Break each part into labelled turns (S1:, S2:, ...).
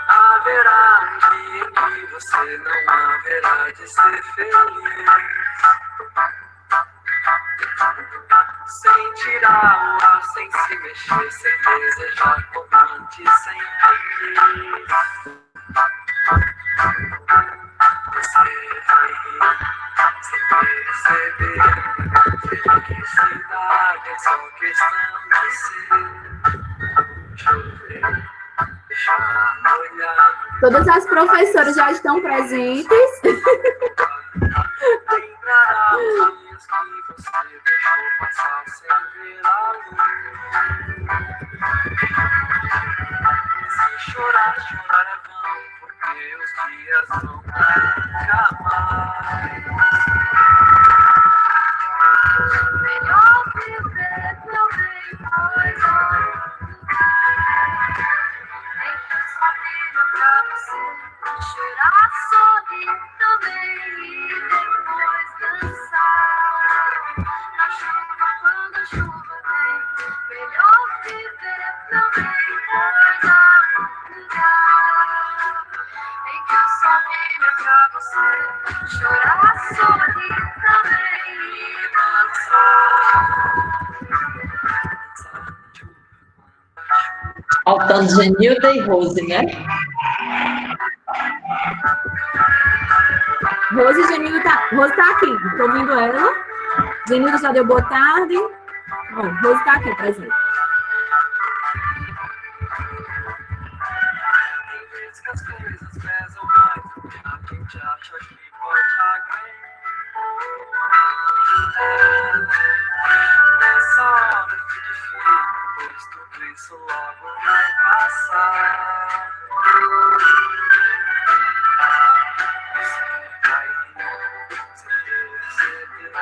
S1: Haverá um dia em que você não haverá de ser feliz, sem tirar o ar, sem se mexer, sem desejar como antes sempre quis. Você vai rir sem perceber. Felicidade é só questão de ser. Chover, deixar molhar.
S2: Todas as professoras já estão presentes.
S1: Lembrará os dias que você deixou passar sem ver a luz. Se chorar, chorar é vão, porque os dias não nunca mais. Melhor viver também, pois deixa sua vida pra você chorar, sorrir também e depois dançar na chuva quando a chuva vem. Melhor viver também, pois há um lugar em que o sol brilha pra você chorar, sorrir também e dançar.
S3: Faltando Genilda e Rose, né?
S2: Rose e Genilda tá aqui. Estou ouvindo ela. Genilda já deu boa tarde. Bom, Rose está aqui, presente.
S1: Tem vezes que as coisas pesam mais do que a gente acha que pode aguentar. Nessa hora que difícil, pois tudo isso logo vai passar. Você vai rir, sem perceber.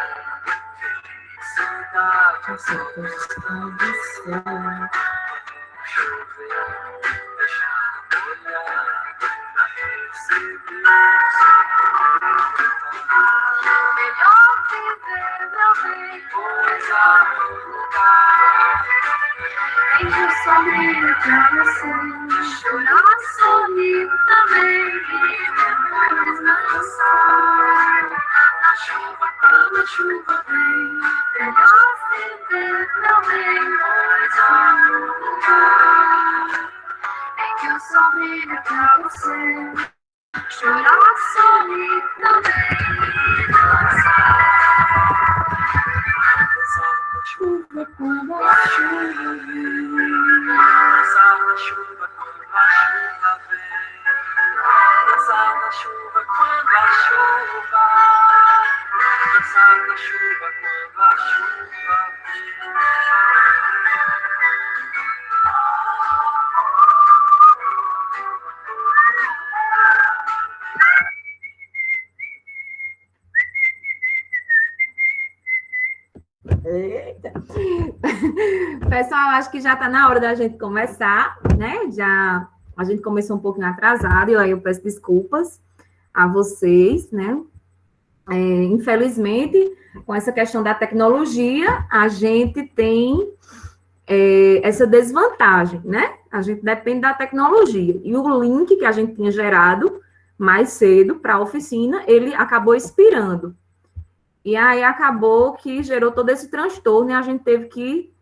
S1: Felicidade é só questão de ser. Quando chover, deixar molhar pra receber o seu. Melhor viver, meu bem, pois há um lugar em que o sol brilha pra você chorar, sorrir também e depois dançar na chuva quando a chuva vem. Melhor viver, meu bem, pois há um lugar em que o sol brilha pra você chorar, sorrir também e dançar. Dançar na chuva quando a chuva vem. Dançar na chuva quando a chuva vem. Dançar na chuva quando a chuva. Dançar na chuva quando a chuva vem.
S2: Eita. Pessoal, acho que já está na hora da gente começar, né? Já a gente começou um pouquinho atrasado, e aí eu peço desculpas a vocês, né? Infelizmente, com essa questão da tecnologia, a gente tem essa desvantagem, né? A gente depende da tecnologia. E o link que a gente tinha gerado mais cedo para a oficina, ele acabou expirando. E aí acabou que gerou todo esse transtorno e a gente teve que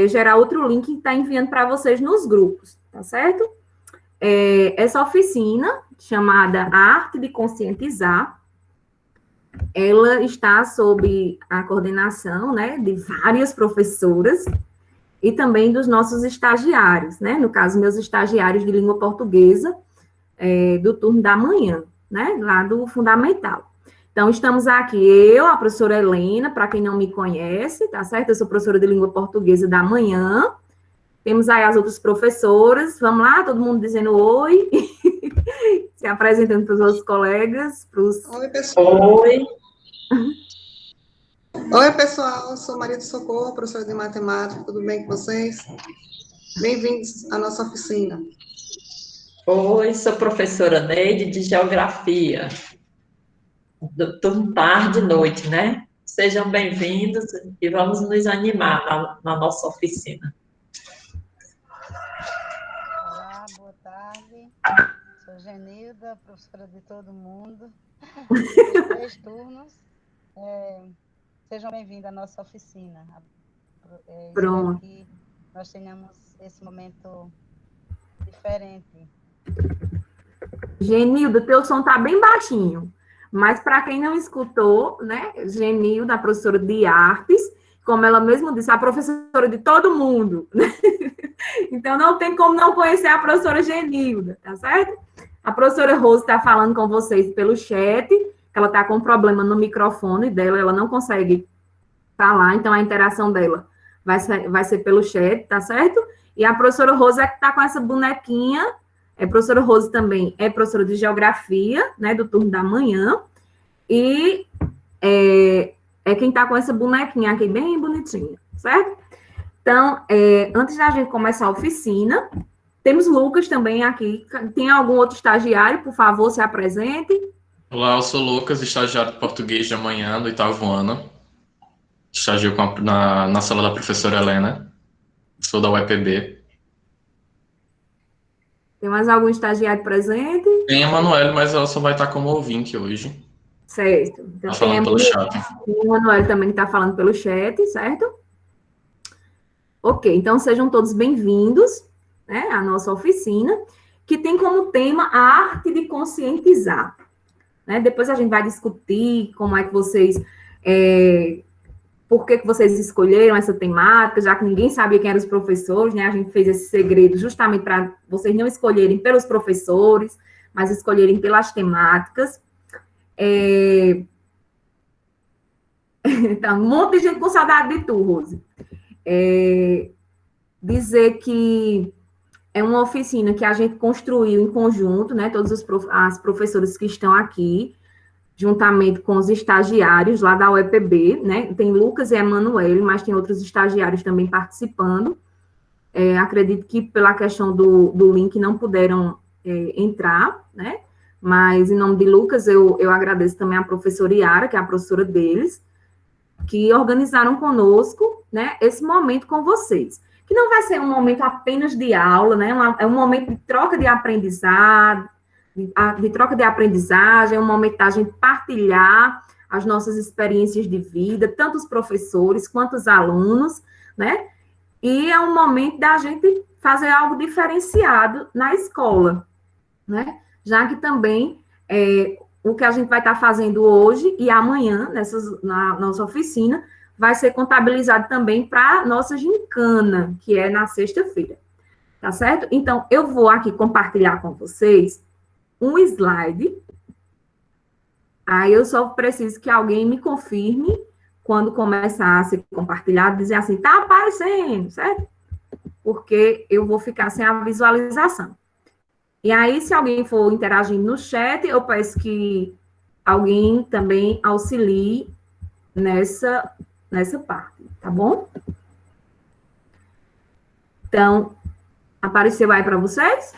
S2: gerar outro link que está enviando para vocês nos grupos, tá certo? Essa oficina, chamada Arte de Conscientizar, ela está sob a coordenação, né, de várias professoras e também dos nossos estagiários, né? No caso, meus estagiários de língua portuguesa do turno da manhã, né? Lá do Fundamental. Então, estamos aqui, eu, a professora Helena, para quem não me conhece, tá certo? Eu sou professora de língua portuguesa da manhã. Temos aí as outras professoras. Vamos lá, todo mundo dizendo oi. Se apresentando para os outros colegas.
S4: Oi, pessoal.
S3: Oi.
S4: Oi, pessoal. Eu sou Maria do Socorro, professora de matemática. Tudo bem com vocês? Bem-vindos à nossa oficina.
S3: Oi, sou professora Neide de Geografia. Do turno tarde e noite, né? Sejam bem-vindos e vamos nos animar na nossa oficina.
S5: Olá, boa tarde. Sou Genilda, professora de todo mundo, dos 3 turnos. Sejam bem-vindos à nossa oficina. Espero que nós tenhamos esse momento diferente.
S2: Genilda, teu som está bem baixinho, mas para quem não escutou, né, Genilda, a professora de artes, como ela mesma disse, a professora de todo mundo, né? Então não tem como não conhecer a professora Genilda, tá certo? A professora Rose está falando com vocês pelo chat, que ela está com um problema no microfone dela, ela não consegue falar, então a interação dela vai ser pelo chat, tá certo? E a professora Rose é que está com essa bonequinha. A professora Rose também é professora de geografia, né, do turno da manhã, e é quem está com essa bonequinha aqui, bem bonitinha, certo? Então, antes da gente começar a oficina, temos Lucas também aqui. Tem algum outro estagiário, por favor, se apresente.
S6: Olá, eu sou Lucas, estagiário de português de amanhã, do 8º ano. Estagio na sala da professora Helena. Sou da UEPB.
S2: Tem mais algum estagiário presente?
S6: Tem a Manuela, mas ela só vai estar como ouvinte hoje.
S2: Certo. Então,
S6: Tá falando pelo chat.
S2: Tem o Manuel também que está falando pelo chat, certo? Ok, então sejam todos bem-vindos, né, à nossa oficina, que tem como tema a arte de conscientizar. Né? Depois a gente vai discutir como é que vocês... por que vocês escolheram essa temática, já que ninguém sabia quem eram os professores, né? A gente fez esse segredo justamente para vocês não escolherem pelos professores, mas escolherem pelas temáticas. Tá, um monte de gente com saudade de tu, Rose. Dizer que é uma oficina que a gente construiu em conjunto, né? Todas as professoras que estão aqui, juntamente com os estagiários lá da UEPB, né? Tem Lucas e Emanuele, mas tem outros estagiários também participando. Acredito que pela questão do link não puderam entrar, né? Mas em nome de Lucas, eu agradeço também a professora Yara, que é a professora deles, que organizaram conosco, né, esse momento com vocês. Que não vai ser um momento apenas de aula, né? É um momento de troca de aprendizado, de troca de aprendizagem, é um momento da gente partilhar as nossas experiências de vida, tanto os professores quanto os alunos, né? E é um momento da gente fazer algo diferenciado na escola, né? Já que também o que a gente vai estar fazendo hoje e amanhã, na nossa oficina, vai ser contabilizado também para a nossa gincana, que é na sexta-feira, tá certo? Então, eu vou aqui compartilhar com vocês um slide, aí eu só preciso que alguém me confirme quando começar a ser compartilhado, dizer assim, tá aparecendo, certo? Porque eu vou ficar sem a visualização. E aí, se alguém for interagindo no chat, eu peço que alguém também auxilie nessa parte, tá bom? Então, apareceu aí para vocês?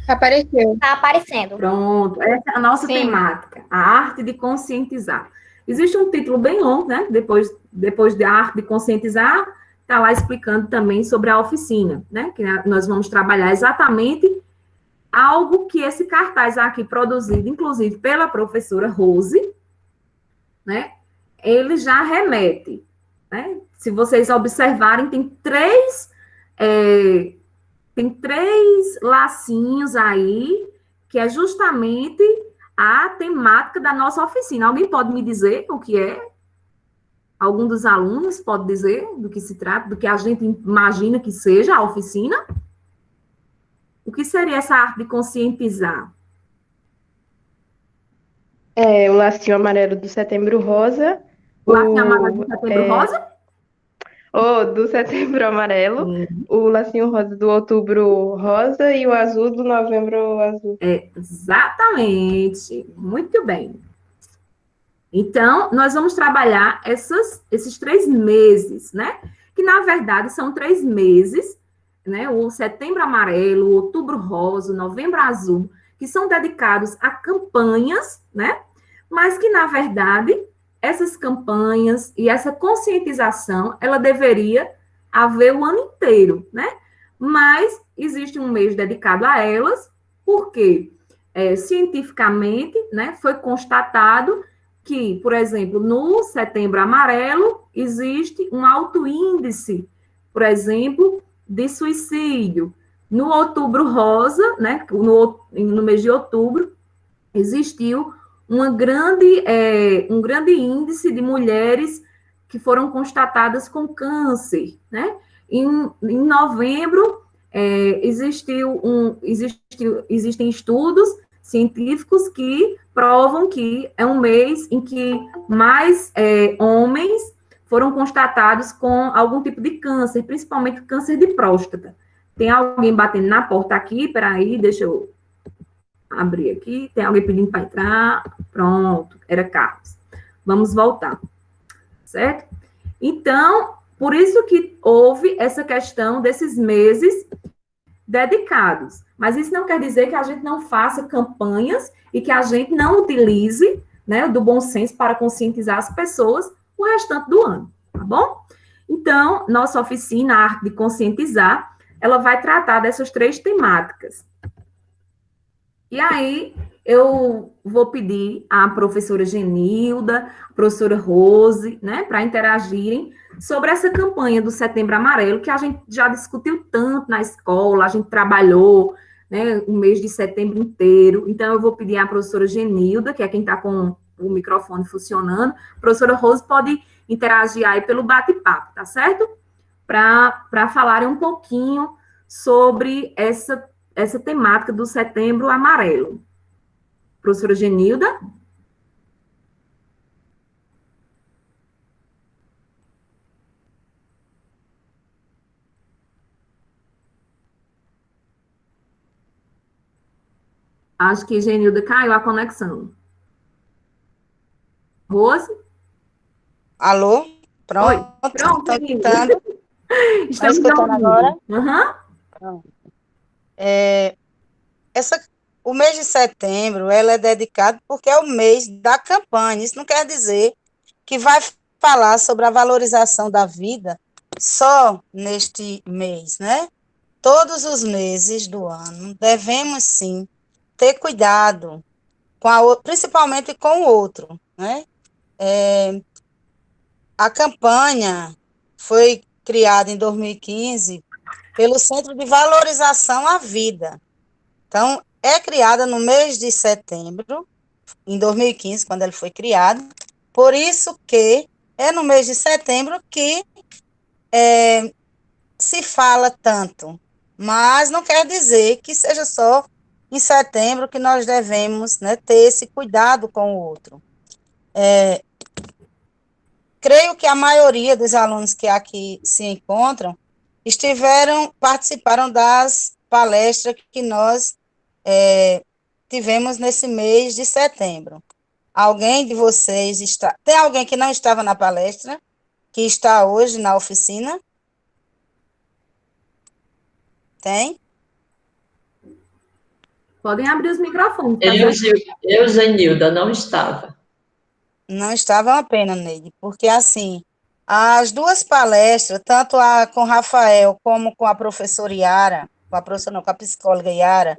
S7: Apareceu.
S8: Tá aparecendo.
S2: Pronto, essa é a nossa temática, a arte de conscientizar. Existe um título bem longo, né? Depois da arte de conscientizar, está lá explicando também sobre a oficina, né? Que nós vamos trabalhar exatamente algo que esse cartaz aqui produzido, inclusive pela professora Rose, né? Ele já remete, né? Se vocês observarem, tem três lacinhos aí, que é justamente a temática da nossa oficina. Alguém pode me dizer o que é? Algum dos alunos pode dizer do que se trata, do que a gente imagina que seja a oficina? O que seria essa arte de conscientizar?
S7: O lacinho amarelo do Setembro Rosa.
S2: O lacinho amarelo do Setembro Rosa?
S7: Do Setembro Amarelo, o lacinho rosa do Outubro Rosa e o azul do Novembro Azul.
S2: Exatamente. Muito bem. Então, nós vamos trabalhar esses 3 meses, né? Que, na verdade, são 3 meses, né? O Setembro Amarelo, o Outubro Rosa, o Novembro Azul, que são dedicados a campanhas, né? Mas que, na verdade, essas campanhas e essa conscientização, ela deveria haver o ano inteiro, né? Mas existe um mês dedicado a elas, porque cientificamente, né, foi constatado que, por exemplo, no Setembro Amarelo, existe um alto índice, por exemplo, de suicídio. No Outubro Rosa, né, no mês de outubro, existiu um grande índice de mulheres que foram constatadas com câncer, né? Em novembro, existem estudos científicos que provam que é um mês em que mais homens foram constatados com algum tipo de câncer, principalmente câncer de próstata. Tem alguém batendo na porta aqui? Peraí, deixa eu abrir aqui. Tem alguém pedindo para entrar? Pronto, era Carlos. Vamos voltar, certo? Então, por isso que houve essa questão desses meses dedicados. Mas isso não quer dizer que a gente não faça campanhas e que a gente não utilize, né, do bom senso para conscientizar as pessoas o restante do ano, tá bom? Então, nossa oficina, a arte de conscientizar, ela vai tratar dessas 3 temáticas. E aí, eu vou pedir à professora Genilda, à professora Rose, né, para interagirem sobre essa campanha do Setembro Amarelo, que a gente já discutiu tanto na escola, a gente trabalhou, né, o mês de setembro inteiro. Então, eu vou pedir à professora Genilda, que é quem está com o microfone funcionando. A professora Rose pode interagir aí pelo bate-papo, tá certo? Para falarem um pouquinho sobre essa temática do Setembro Amarelo. Professora Genilda? Acho que Genilda caiu a conexão. Rose?
S5: Alô? Pronto.
S2: Oi. Pronto,
S5: Estou escutando.
S2: Estamos
S5: escutando agora?
S2: Uhum.
S5: O mês de setembro, ela é dedicado porque é o mês da campanha. Isso não quer dizer que vai falar sobre a valorização da vida só neste mês, né? Todos os meses do ano devemos, sim, ter cuidado, principalmente com o outro, né? A campanha foi criada em 2015 pelo Centro de Valorização à Vida. Então, é criada no mês de setembro, em 2015, quando ele foi criado. Por isso que é no mês de setembro que se fala tanto. Mas não quer dizer que seja só em setembro que nós devemos, né, ter esse cuidado com o outro. Creio que a maioria dos alunos que aqui se encontram participaram das palestras que nós tivemos nesse mês de setembro. Alguém de vocês tem alguém que não estava na palestra, que está hoje na oficina? Tem?
S2: Podem abrir os microfones. Tá
S3: Eu, Genilda, não estava.
S5: Não estava, uma pena, Neide, porque, assim, as 2 palestras, tanto a com Rafael como com a professora Yara, com a psicóloga Yara,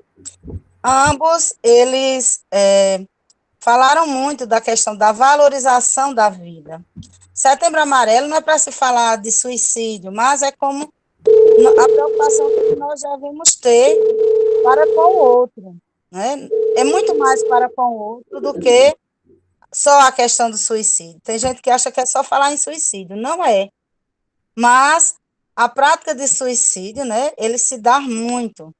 S5: ambos, eles falaram muito da questão da valorização da vida. Setembro Amarelo não é para se falar de suicídio, mas é como a preocupação que nós devemos ter para com o outro, né? É muito mais para com o outro do que só a questão do suicídio. Tem gente que acha que é só falar em suicídio. Não é. Mas a prática de suicídio, né, ele se dá muito.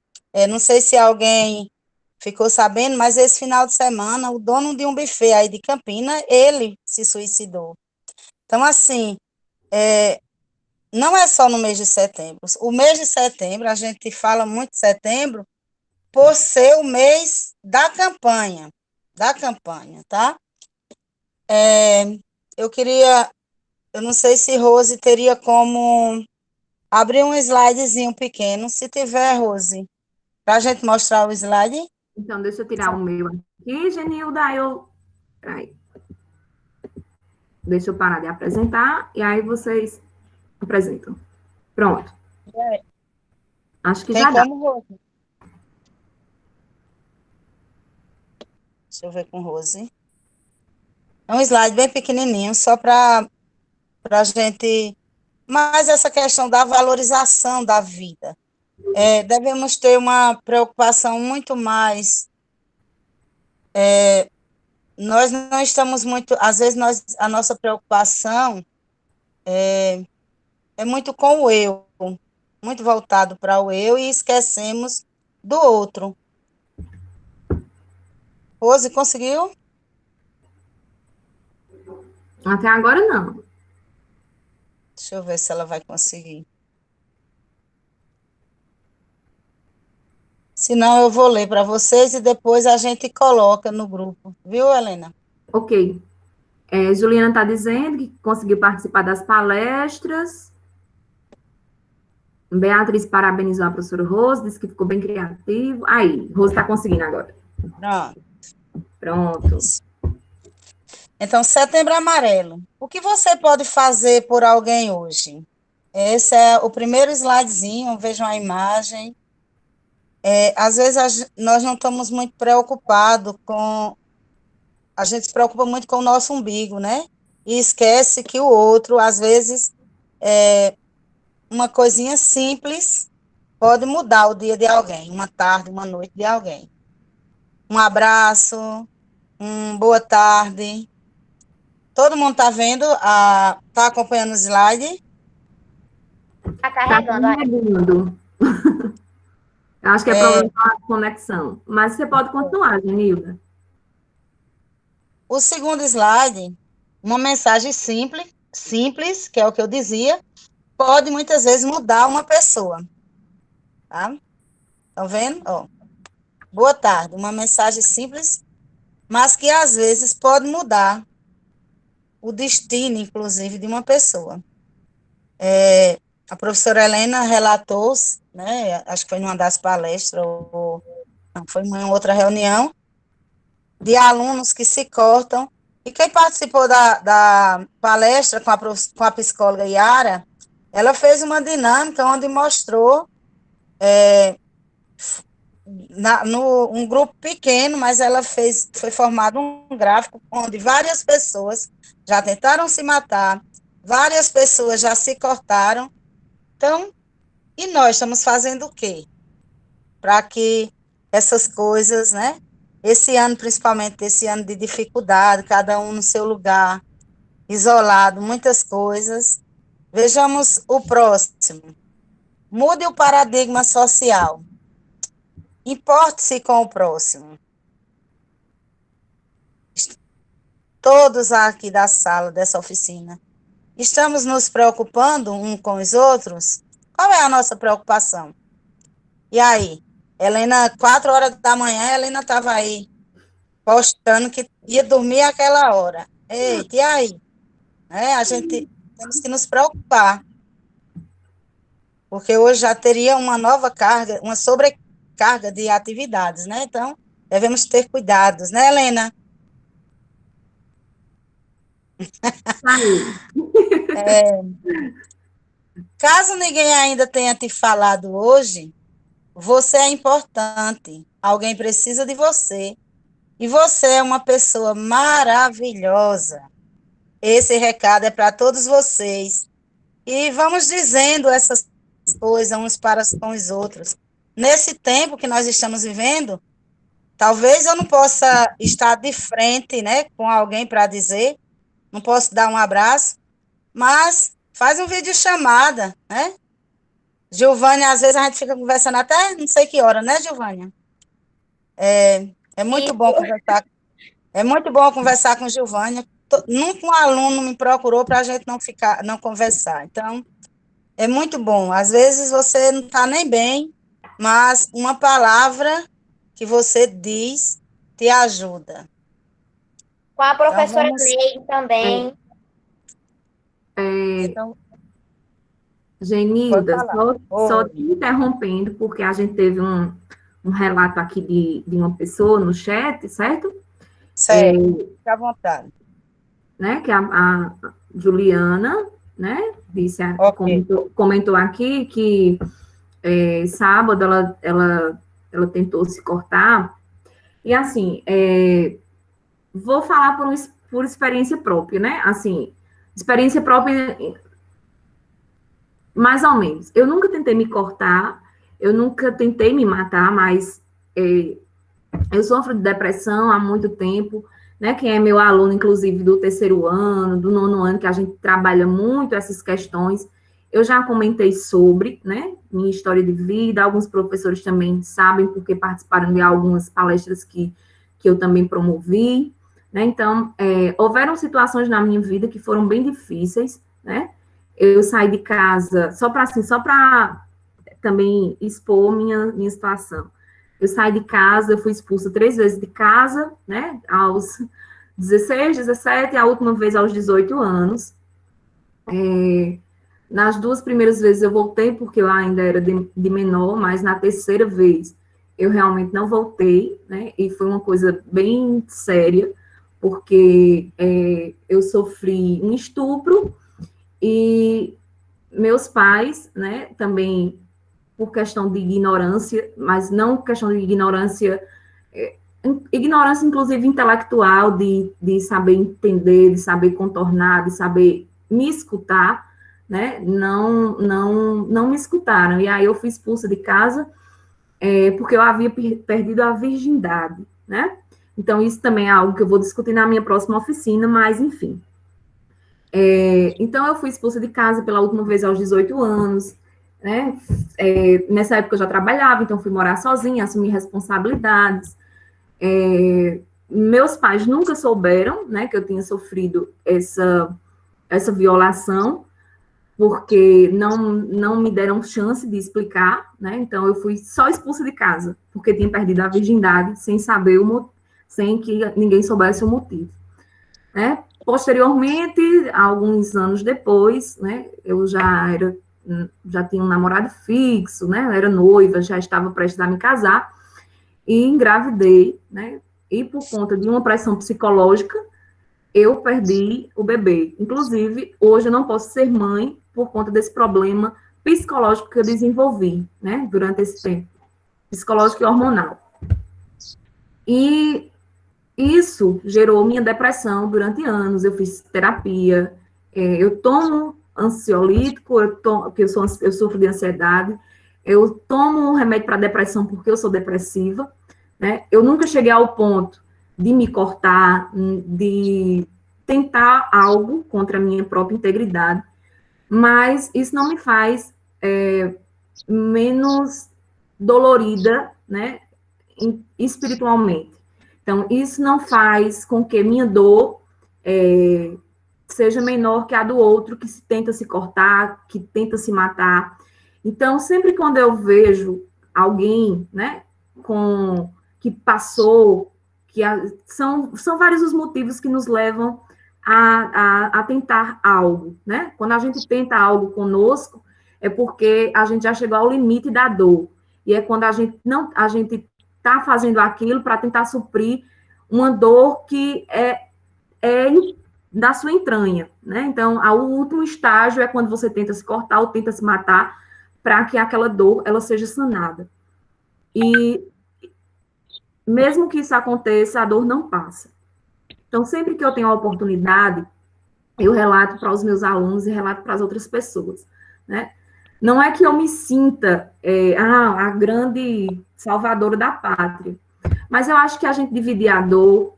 S5: Não sei se alguém ficou sabendo, mas esse final de semana, o dono de um buffet aí de Campina, ele se suicidou. Então, assim, não é só no mês de setembro. O mês de setembro, a gente fala muito de setembro por ser o mês da campanha, tá? Eu não sei se Rose teria como abrir um slidezinho pequeno, se tiver, Rose, para a gente mostrar o slide.
S2: Então, deixa eu tirar o meu aqui, Genilda, Peraí. Deixa eu parar de apresentar, e aí vocês apresentam. Pronto. Acho que
S5: Tem
S2: já dá.
S5: como, Rose? Deixa eu ver com Rose. É um slide bem pequenininho, só para a gente... Mas essa questão da valorização da vida. Devemos ter uma preocupação muito mais... nós não estamos muito... Às vezes, a nossa preocupação é muito com o eu, muito voltado para o eu, e esquecemos do outro. Rose, conseguiu?
S2: Até agora, não.
S5: Deixa eu ver se ela vai conseguir. Se não, eu vou ler para vocês e depois a gente coloca no grupo. Viu, Helena?
S2: Ok. Juliana está dizendo que conseguiu participar das palestras. Beatriz parabenizou a professora Rose, disse que ficou bem criativo. Aí, Rose está conseguindo agora. Pronto.
S5: Então, Setembro Amarelo. O que você pode fazer por alguém hoje? Esse é o primeiro slidezinho, vejam a imagem. Às vezes, nós não estamos muito preocupados com... A gente se preocupa muito com o nosso umbigo, né? E esquece que o outro, às vezes, uma coisinha simples pode mudar o dia de alguém, uma tarde, uma noite de alguém. Um abraço, boa tarde. Todo mundo está vendo, está acompanhando o slide?
S1: Tá carregando.
S2: Tá carregando. Acho que é problema da conexão. Mas você pode continuar, Genilda.
S5: O segundo slide, uma mensagem simples, que é o que eu dizia, pode muitas vezes mudar uma pessoa. Tá? Estão vendo? Ó. Boa tarde, uma mensagem simples, mas que às vezes pode mudar o destino, inclusive, de uma pessoa. A professora Helena relatou, né, acho que foi numa das palestras, ou não, foi em uma outra reunião, de alunos que se cortam, e quem participou da palestra com a psicóloga Yara, ela fez uma dinâmica onde mostrou um grupo pequeno, mas foi formado um gráfico onde várias pessoas já tentaram se matar, várias pessoas já se cortaram. Então, e nós estamos fazendo o quê? Para que essas coisas, né? Esse ano, principalmente, esse ano de dificuldade, cada um no seu lugar, isolado, muitas coisas. Vejamos o próximo. Mude o paradigma social. Importe-se com o próximo. Todos aqui da sala, dessa oficina, estamos nos preocupando uns com os outros? Qual é a nossa preocupação? E aí? Helena, 4 horas da manhã, Helena estava aí, postando que ia dormir àquela hora. Eita, e aí? A gente temos que nos preocupar. Porque hoje já teria uma nova carga, uma sobrecarga de atividades, né? Então, devemos ter cuidados, né, Helena? Caso ninguém ainda tenha te falado hoje, você é importante, alguém precisa de você, e você é uma pessoa maravilhosa. Esse recado é para todos vocês. E vamos dizendo essas coisas uns para com os outros. Nesse tempo que nós estamos vivendo, talvez eu não possa estar de frente, né, com alguém para dizer, não posso dar um abraço, mas faz um vídeo chamada, né? Giovânia, às vezes a gente fica conversando até não sei que hora, né, Giovânia? É muito bom conversar. É muito bom conversar com Giovânia. Nunca um aluno me procurou para a gente não conversar. Então, é muito bom. Às vezes você não está nem bem, mas uma palavra que você diz te ajuda.
S1: Com a professora
S5: Então,
S1: Neide também.
S5: Então,
S2: Genilda,
S5: pode
S2: só te interrompendo, porque a gente teve um relato aqui de uma pessoa no chat, certo?
S5: certo, fica à vontade.
S2: né, que a Juliana, né, disse,
S5: Ok.
S2: comentou aqui que sábado ela tentou se cortar, e assim, vou falar por experiência própria, né, assim, experiência própria, mais ou menos, eu nunca tentei me cortar, eu nunca tentei me matar, mas eu sofro de depressão há muito tempo, né? Quem é meu aluno, inclusive, do terceiro ano, do nono ano, que a gente trabalha muito essas questões, eu já comentei sobre, né? Minha história de vida, alguns professores também sabem, porque participaram de algumas palestras que eu também promovi, né? Então, houveram situações na minha vida que foram bem difíceis, né? Eu saí de casa, só para também expor minha situação. Eu saí de casa, eu fui expulsa 3 vezes de casa, né, aos 16, 17, e a última vez aos 18 anos. Nas 2 primeiras vezes eu voltei, porque eu ainda era de menor, mas na terceira vez eu realmente não voltei, né, e foi uma coisa bem séria, porque eu sofri um estupro, e meus pais, né, também por questão de ignorância, mas não questão de ignorância, ignorância inclusive intelectual, de saber entender, de saber contornar, de saber me escutar, né, não me escutaram, e aí eu fui expulsa de casa, porque eu havia perdido a virgindade, né, então isso também é algo que eu vou discutir na minha próxima oficina, mas enfim. Então eu fui expulsa de casa pela última vez aos 18 anos, né? Nessa época eu já trabalhava, então fui morar sozinha, assumi responsabilidades. Meus pais nunca souberam, né, que eu tinha sofrido essa violação, porque não me deram chance de explicar, né? Então eu fui só expulsa de casa, porque tinha perdido a virgindade, sem saber sem que ninguém soubesse o motivo, né? Posteriormente, alguns anos depois, né, eu já tinha um namorado fixo, né, era noiva, já estava prestes a me casar, e engravidei, né, e por conta de uma pressão psicológica, eu perdi o bebê. Inclusive, hoje eu não posso ser mãe por conta desse problema psicológico que eu desenvolvi, né, durante esse tempo, psicológico e hormonal. E isso gerou minha depressão durante anos, eu fiz terapia, eu tomo ansiolítico, porque eu sofro de ansiedade, eu tomo um remédio para depressão porque eu sou depressiva, né? Eu nunca cheguei ao ponto de me cortar, de tentar algo contra a minha própria integridade, mas isso não me faz menos dolorida, né, espiritualmente. Então, isso não faz com que minha dor seja menor que a do outro que tenta se cortar, que tenta se matar. Então, sempre quando eu vejo alguém, né, que passou, são vários os motivos que nos levam a tentar algo, né? Quando a gente tenta algo conosco, é porque a gente já chegou ao limite da dor. E é quando a gente está fazendo aquilo para tentar suprir uma dor que é da sua entranha, né? Então, o último estágio é quando você tenta se cortar ou tenta se matar para que aquela dor ela seja sanada. E mesmo que isso aconteça, a dor não passa. Então, sempre que eu tenho a oportunidade, eu relato para os meus alunos e relato para as outras pessoas, né? Não é que eu me sinta a grande salvadora da pátria, mas eu acho que a gente dividir a dor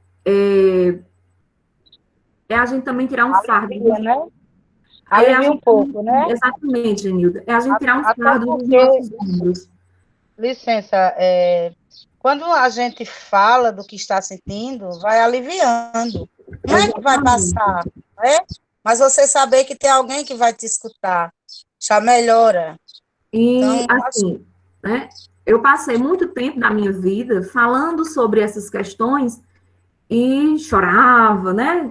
S2: a gente também tirar um fardo.
S5: Né? Alivia um pouco, né?
S2: Exatamente, Genilda. É a gente tirar um
S5: Até
S2: fardo dos
S5: porque,
S2: nossos ombros.
S5: licença, quando a gente fala do que está sentindo, vai aliviando. Não é que vai passar, né? Mas você saber que tem alguém que vai te escutar, já melhora.
S2: E,
S5: Então,
S2: assim, né, eu passei muito tempo da minha vida falando sobre essas questões e chorava, né?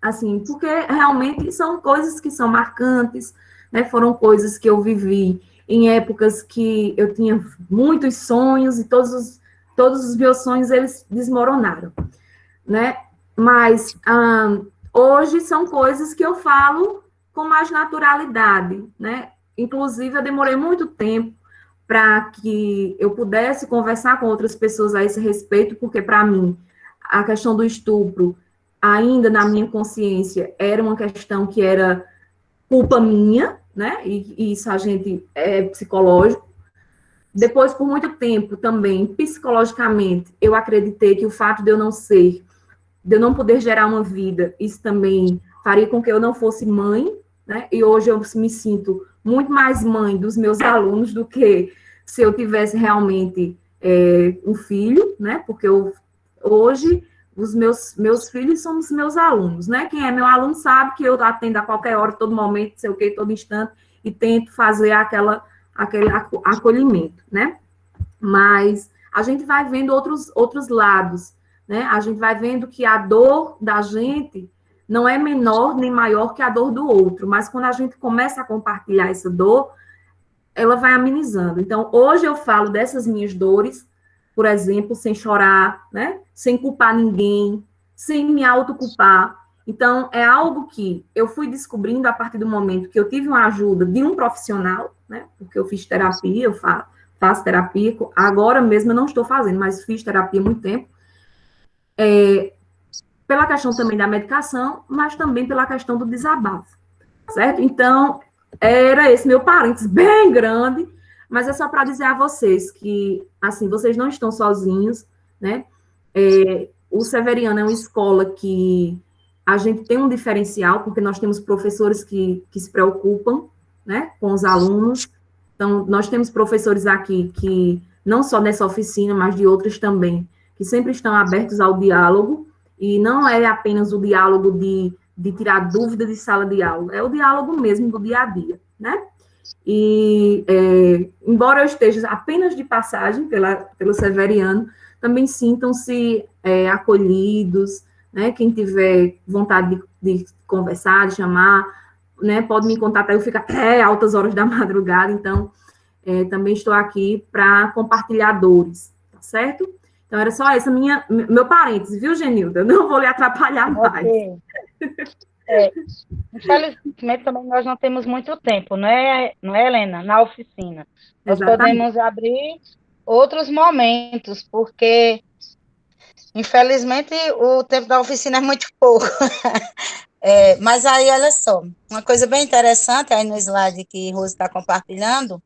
S2: Assim, porque realmente são coisas que são marcantes, né? Foram coisas que eu vivi em épocas que eu tinha muitos sonhos e todos os meus sonhos, eles desmoronaram, né? Mas hoje são coisas que eu falo com mais naturalidade, né? Inclusive, eu demorei muito tempo para que eu pudesse conversar com outras pessoas a esse respeito, porque, para mim, a questão do estupro, ainda na minha consciência, era uma questão que era culpa minha, né? E isso a gente é psicológico. Depois, por muito tempo também, psicologicamente, eu acreditei que o fato de eu não poder gerar uma vida, isso também faria com que eu não fosse mãe, né? E hoje eu me sinto muito mais mãe dos meus alunos do que se eu tivesse realmente um filho, né? Porque hoje os meus filhos são os meus alunos, né? Quem é meu aluno sabe que eu atendo a qualquer hora, todo momento, sei o quê, todo instante, e tento fazer aquele acolhimento, né? Mas a gente vai vendo outros lados, né? A gente vai vendo que a dor da gente não é menor nem maior que a dor do outro, mas quando a gente começa a compartilhar essa dor, ela vai amenizando. Então, hoje eu falo dessas minhas dores, por exemplo, sem chorar, né? Sem culpar ninguém, sem me autoculpar. Então, é algo que eu fui descobrindo a partir do momento que eu tive uma ajuda de um profissional, né? Porque eu fiz terapia, eu faço terapia, agora mesmo eu não estou fazendo, mas fiz terapia há muito tempo. Pela questão também da medicação, mas também pela questão do desabafo, certo? Então, era esse meu parênteses bem grande, mas é só para dizer a vocês que, assim, vocês não estão sozinhos, né? O Severiano é uma escola que a gente tem um diferencial, porque nós temos professores que se preocupam, né, com os alunos. Então, nós temos professores aqui que, não só nessa oficina, mas de outras também, que sempre estão abertos ao diálogo, e não é apenas o diálogo de tirar dúvidas de sala de aula, é o diálogo mesmo do dia a dia, né? E, embora eu esteja apenas de passagem pelo Severiano, também sintam-se acolhidos, né? Quem tiver vontade de conversar, de chamar, né? Pode me contatar, eu fico até altas horas da madrugada, então também estou aqui para compartilhar dores, tá certo? Então, era só esse meu parênteses, viu, Genilda? Eu não vou lhe atrapalhar mais.
S5: Ok. Infelizmente, também nós não temos muito tempo, não é, Helena? Na oficina. Nós
S2: Exatamente.
S5: podemos abrir outros momentos, porque, infelizmente, o tempo da oficina é muito pouco. Mas aí, olha só, uma coisa bem interessante aí no slide que Rose está compartilhando,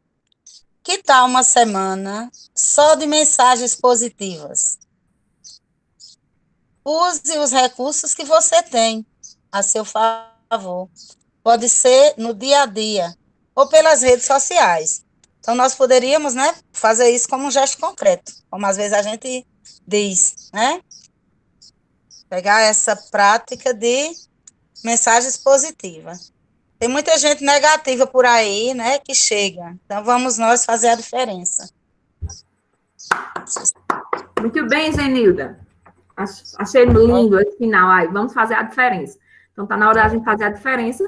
S5: que tal uma semana só de mensagens positivas? Use os recursos que você tem a seu favor. Pode ser no dia a dia ou pelas redes sociais. Então, nós poderíamos, né, fazer isso como um gesto concreto, como às vezes a gente diz, né? Pegar essa prática de mensagens positivas. Tem muita gente negativa por aí, né, que chega. Então, vamos nós fazer a diferença.
S2: Muito bem, Zenilda. Achei lindo esse final. Aí, vamos fazer a diferença. Então, está na hora da gente fazer a diferença.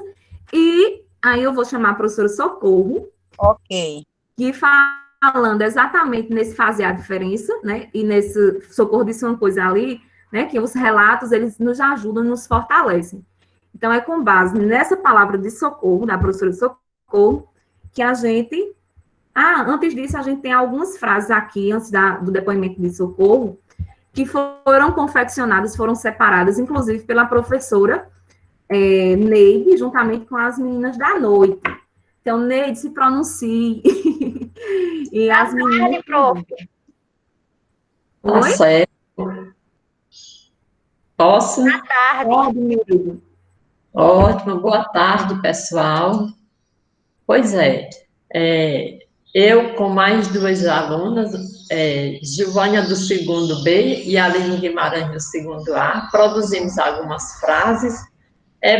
S2: E aí eu vou chamar a professora Socorro.
S5: Ok.
S2: Que falando exatamente nesse fazer a diferença, né? E nesse Socorro disse uma coisa ali, né? Que os relatos, eles nos ajudam, nos fortalecem. Então, é com base nessa palavra de Socorro, da professora Socorro, que a gente... antes disso, a gente tem algumas frases aqui, antes do depoimento de Socorro, que foram confeccionadas, foram separadas, inclusive pela professora Neide, juntamente com as meninas da noite. Então, Neide, se pronuncie. E as meninas...
S3: Tá certo. Posso?
S1: Boa tarde.
S2: Pode, Neide.
S3: Ótimo, boa tarde, pessoal. Pois eu com mais duas alunas, Gilvânia do 2º B e Aline Guimarães do 2º A, produzimos algumas frases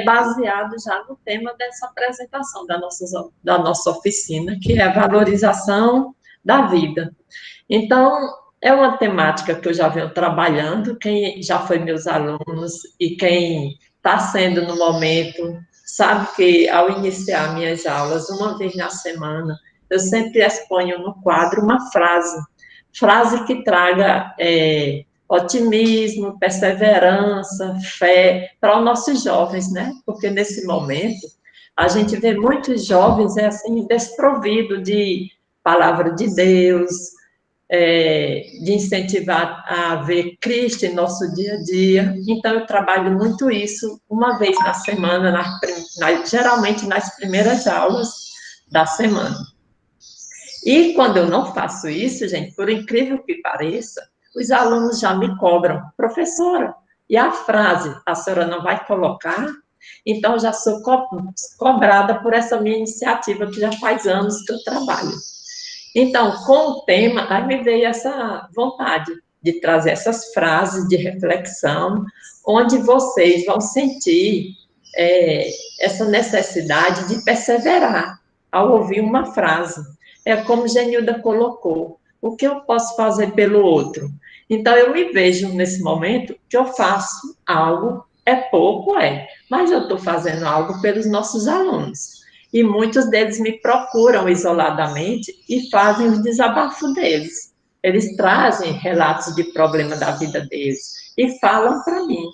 S3: baseado já no tema dessa apresentação da nossa oficina, que é a valorização da vida. Então, é uma temática que eu já venho trabalhando, quem já foi meus alunos e quem está sendo no momento, sabe que ao iniciar minhas aulas, uma vez na semana, eu sempre exponho no quadro uma frase que traga otimismo, perseverança, fé para os nossos jovens, né? Porque nesse momento a gente vê muitos jovens assim desprovidos de palavra de Deus, de incentivar a ver Cristo em nosso dia a dia. Então eu trabalho muito isso uma vez na semana, geralmente nas primeiras aulas da semana. E quando eu não faço isso, gente, por incrível que pareça, os alunos já me cobram, professora, e a frase, a senhora não vai colocar? Então, já sou cobrada por essa minha iniciativa, que já faz anos que eu trabalho. Então, com o tema, aí me veio essa vontade de trazer essas frases de reflexão, onde vocês vão sentir essa necessidade de perseverar ao ouvir uma frase. É como Genilda colocou, o que eu posso fazer pelo outro? Então, eu me vejo nesse momento que eu faço algo, é pouco, mas eu estou fazendo algo pelos nossos alunos. E muitos deles me procuram isoladamente e fazem o desabafo deles. Eles trazem relatos de problema da vida deles e falam para mim.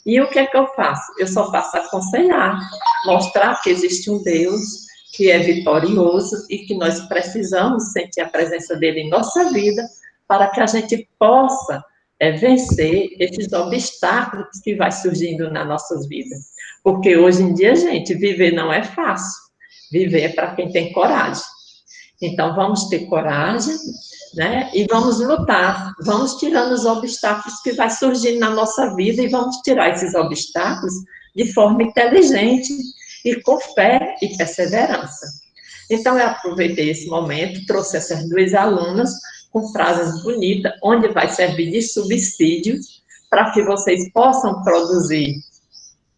S3: E o que é que eu faço? Eu só faço aconselhar, mostrar que existe um Deus que é vitorioso e que nós precisamos sentir a presença dele em nossa vida para que a gente possa vencer esses obstáculos que vai surgindo nas nossas vidas. Porque hoje em dia, gente, viver não é fácil. Viver é para quem tem coragem. Então, vamos ter coragem, né? E vamos lutar. Vamos tirando os obstáculos que vai surgindo na nossa vida e vamos tirar esses obstáculos de forma inteligente e com fé e perseverança. Então, eu aproveitei esse momento, trouxe essas duas alunas com frases bonitas, onde vai servir de subsídio para que vocês possam produzir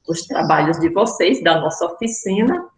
S3: os trabalhos de vocês, da nossa oficina.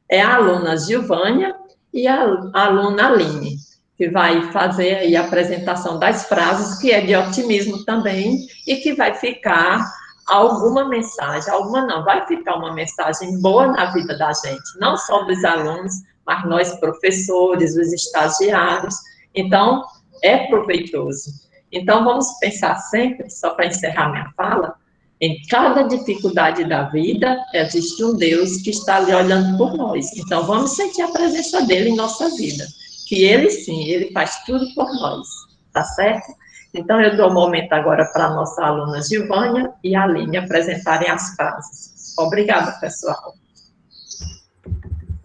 S3: É a aluna Gilvânia e a aluna Aline, que vai fazer aí a apresentação das frases, que é de otimismo também, e que vai ficar alguma mensagem, alguma não, vai ficar uma mensagem boa na vida da gente, não só dos alunos, mas nós professores, os estagiários. Então, é proveitoso. Então, vamos pensar sempre, só para encerrar minha fala, em cada dificuldade da vida, existe um Deus que está ali olhando por nós. Então, vamos sentir a presença dele em nossa vida. Que ele, sim, ele faz tudo por nós. Tá certo? Então, eu dou um momento agora para a nossa aluna Gilvânia e a Aline apresentarem as frases. Obrigada, pessoal.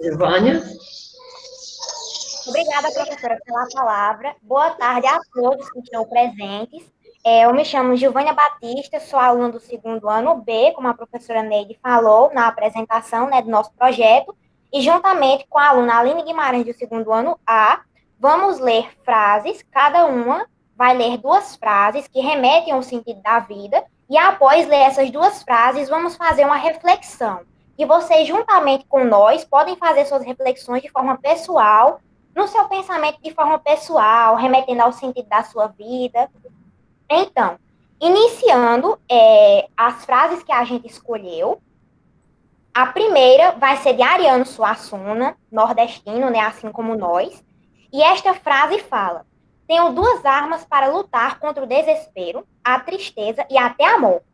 S3: Gilvânia?
S8: Obrigada, professora, pela palavra. Boa tarde a todos que estão presentes. Eu me chamo Gilvânia Batista, sou aluna do segundo ano B, como a professora Neide falou na apresentação, né, do nosso projeto, e juntamente com a aluna Aline Guimarães, do segundo ano A, vamos ler frases, cada uma vai ler 2 frases que remetem ao sentido da vida, e após ler essas 2 frases, vamos fazer uma reflexão. E vocês, juntamente com nós, podem fazer suas reflexões de forma pessoal, no seu pensamento de forma pessoal, remetendo ao sentido da sua vida. Então, iniciando as frases que a gente escolheu, a primeira vai ser de Ariano Suassuna, nordestino, né, assim como nós, e esta frase fala: tenho 2 armas para lutar contra o desespero, a tristeza e até a morte.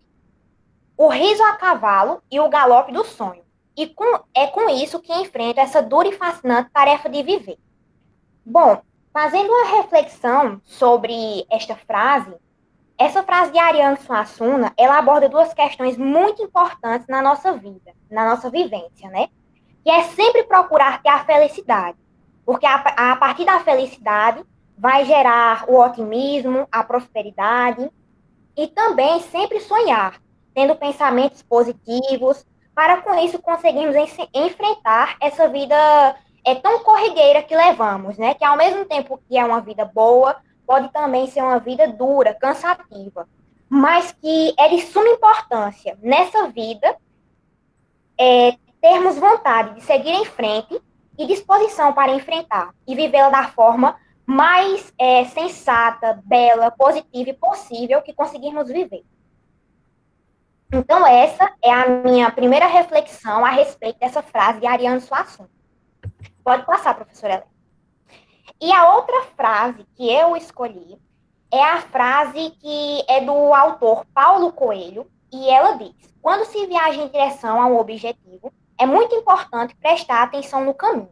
S8: O riso a cavalo e o galope do sonho. E é com isso que enfrento essa dura e fascinante tarefa de viver. Bom, fazendo uma reflexão sobre esta frase, essa frase de Ariano Suassuna, ela aborda 2 questões muito importantes na nossa vida, na nossa vivência, né? Que é sempre procurar ter a felicidade, porque a partir da felicidade vai gerar o otimismo, a prosperidade, e também sempre sonhar, tendo pensamentos positivos, para com isso conseguirmos enfrentar essa vida tão corriqueira que levamos, né? Que ao mesmo tempo que é uma vida boa, pode também ser uma vida dura, cansativa, mas que é de suma importância nessa vida termos vontade de seguir em frente e disposição para enfrentar e vivê-la da forma mais sensata, bela, positiva e possível que conseguirmos viver. Então, essa é a minha primeira reflexão a respeito dessa frase de Ariano Suassuna. Pode passar, professora Helena. E a outra frase que eu escolhi é a frase que é do autor Paulo Coelho, e ela diz: quando se viaja em direção a um objetivo, é muito importante prestar atenção no caminho.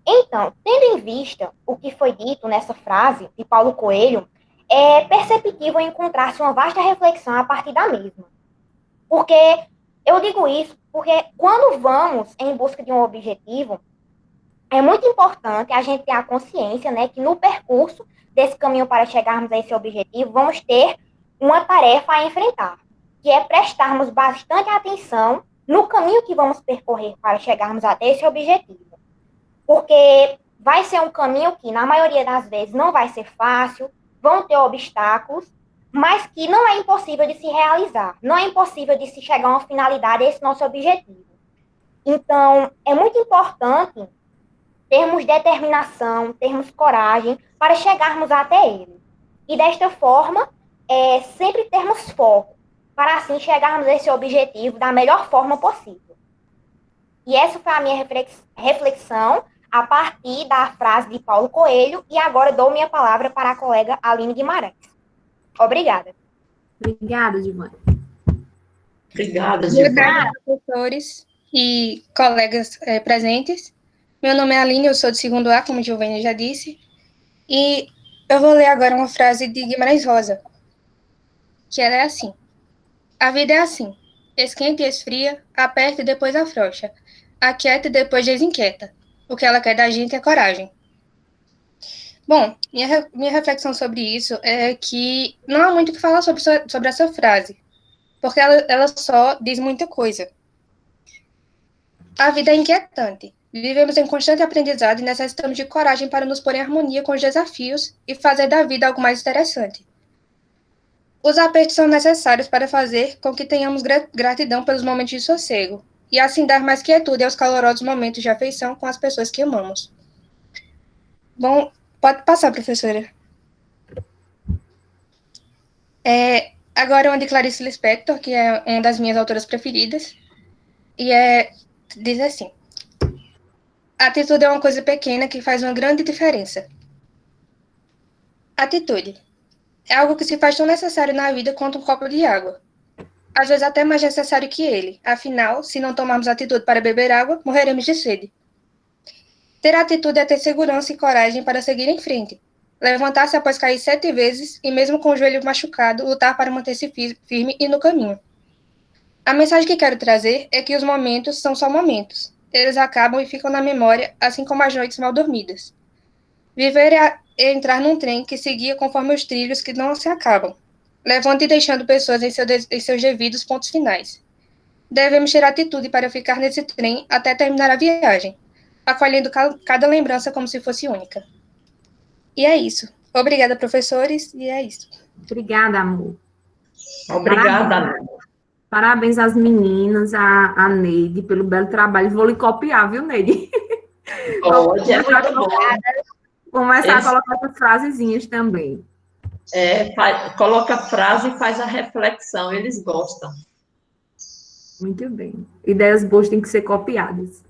S8: Então, tendo em vista o que foi dito nessa frase de Paulo Coelho, é perceptível encontrar-se uma vasta reflexão a partir da mesma. Porque eu digo isso porque quando vamos em busca de um objetivo, é muito importante a gente ter a consciência, né, que no percurso desse caminho para chegarmos a esse objetivo, vamos ter uma tarefa a enfrentar, que é prestarmos bastante atenção no caminho que vamos percorrer para chegarmos até esse objetivo. Porque vai ser um caminho que, na maioria das vezes, não vai ser fácil, vão ter obstáculos, mas que não é impossível de se realizar, não é impossível de se chegar a uma finalidade, a esse nosso objetivo. Então, é muito importante termos determinação, termos coragem para chegarmos até ele. E desta forma, sempre termos foco, para assim chegarmos a esse objetivo da melhor forma possível. E essa foi a minha reflexão a partir da frase de Paulo Coelho, e agora dou minha palavra para a colega Aline Guimarães. Obrigada.
S2: Obrigada, Giovana.
S3: Obrigada,
S9: Boa
S3: Giovana.
S9: tarde, professores e colegas presentes. Meu nome é Aline, eu sou do segundo A, como a Giovana já disse, e eu vou ler agora uma frase de Guimarães Rosa, que ela é assim: a vida é assim, esquenta e esfria, aperta e depois afrouxa, aquieta e depois desinquieta. O que ela quer da gente é coragem. Bom, minha reflexão sobre isso é que não há muito o que falar sobre essa frase, porque ela só diz muita coisa. A vida é inquietante. Vivemos em constante aprendizado e necessitamos de coragem para nos pôr em harmonia com os desafios e fazer da vida algo mais interessante. Os apertos são necessários para fazer com que tenhamos gratidão pelos momentos de sossego, e assim dar mais quietude aos calorosos momentos de afeição com as pessoas que amamos. Bom, pode passar, professora. Agora é uma de Clarice Lispector, que é uma das minhas autoras preferidas, e diz assim: atitude é uma coisa pequena que faz uma grande diferença. Atitude é algo que se faz tão necessário na vida quanto um copo de água. Às vezes até mais necessário que ele. Afinal, se não tomarmos atitude para beber água, morreremos de sede. Ter atitude é ter segurança e coragem para seguir em frente. Levantar-se após cair 7 vezes e, mesmo com o joelho machucado, lutar para manter-se firme e no caminho. A mensagem que quero trazer é que os momentos são só momentos. Eles acabam e ficam na memória, assim como as noites mal dormidas. Viver é entrar num trem que seguia conforme os trilhos que não se acabam, levando e deixando pessoas em seus devidos pontos finais. Devemos ter atitude para ficar nesse trem até terminar a viagem, acolhendo cada lembrança como se fosse única. E é isso. Obrigada, professores, e é isso.
S2: Obrigada, amor.
S3: Obrigada, amor.
S2: Parabéns às meninas, a Neide, pelo belo trabalho. Vou lhe copiar, viu, Neide?
S3: Pode, é muito bom.
S2: Começar a colocar essas frasezinhas também.
S3: Coloca a frase e faz a reflexão, eles gostam.
S2: Muito bem. Ideias boas têm que ser copiadas.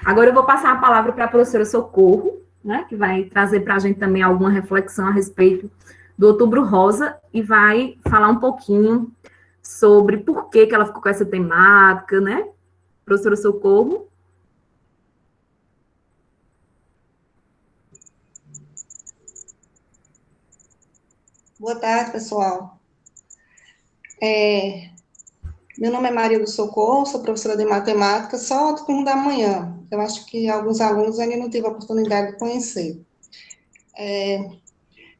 S2: Agora eu vou passar a palavra para a professora Socorro, né, que vai trazer para a gente também alguma reflexão a respeito do Outubro Rosa e vai falar um pouquinho sobre por que ela ficou com essa temática, né? Professora Socorro.
S4: Boa tarde, pessoal. Meu nome é Maria do Socorro, sou professora de matemática, só do turno da manhã. Eu acho que alguns alunos ainda não tiveram a oportunidade de conhecer.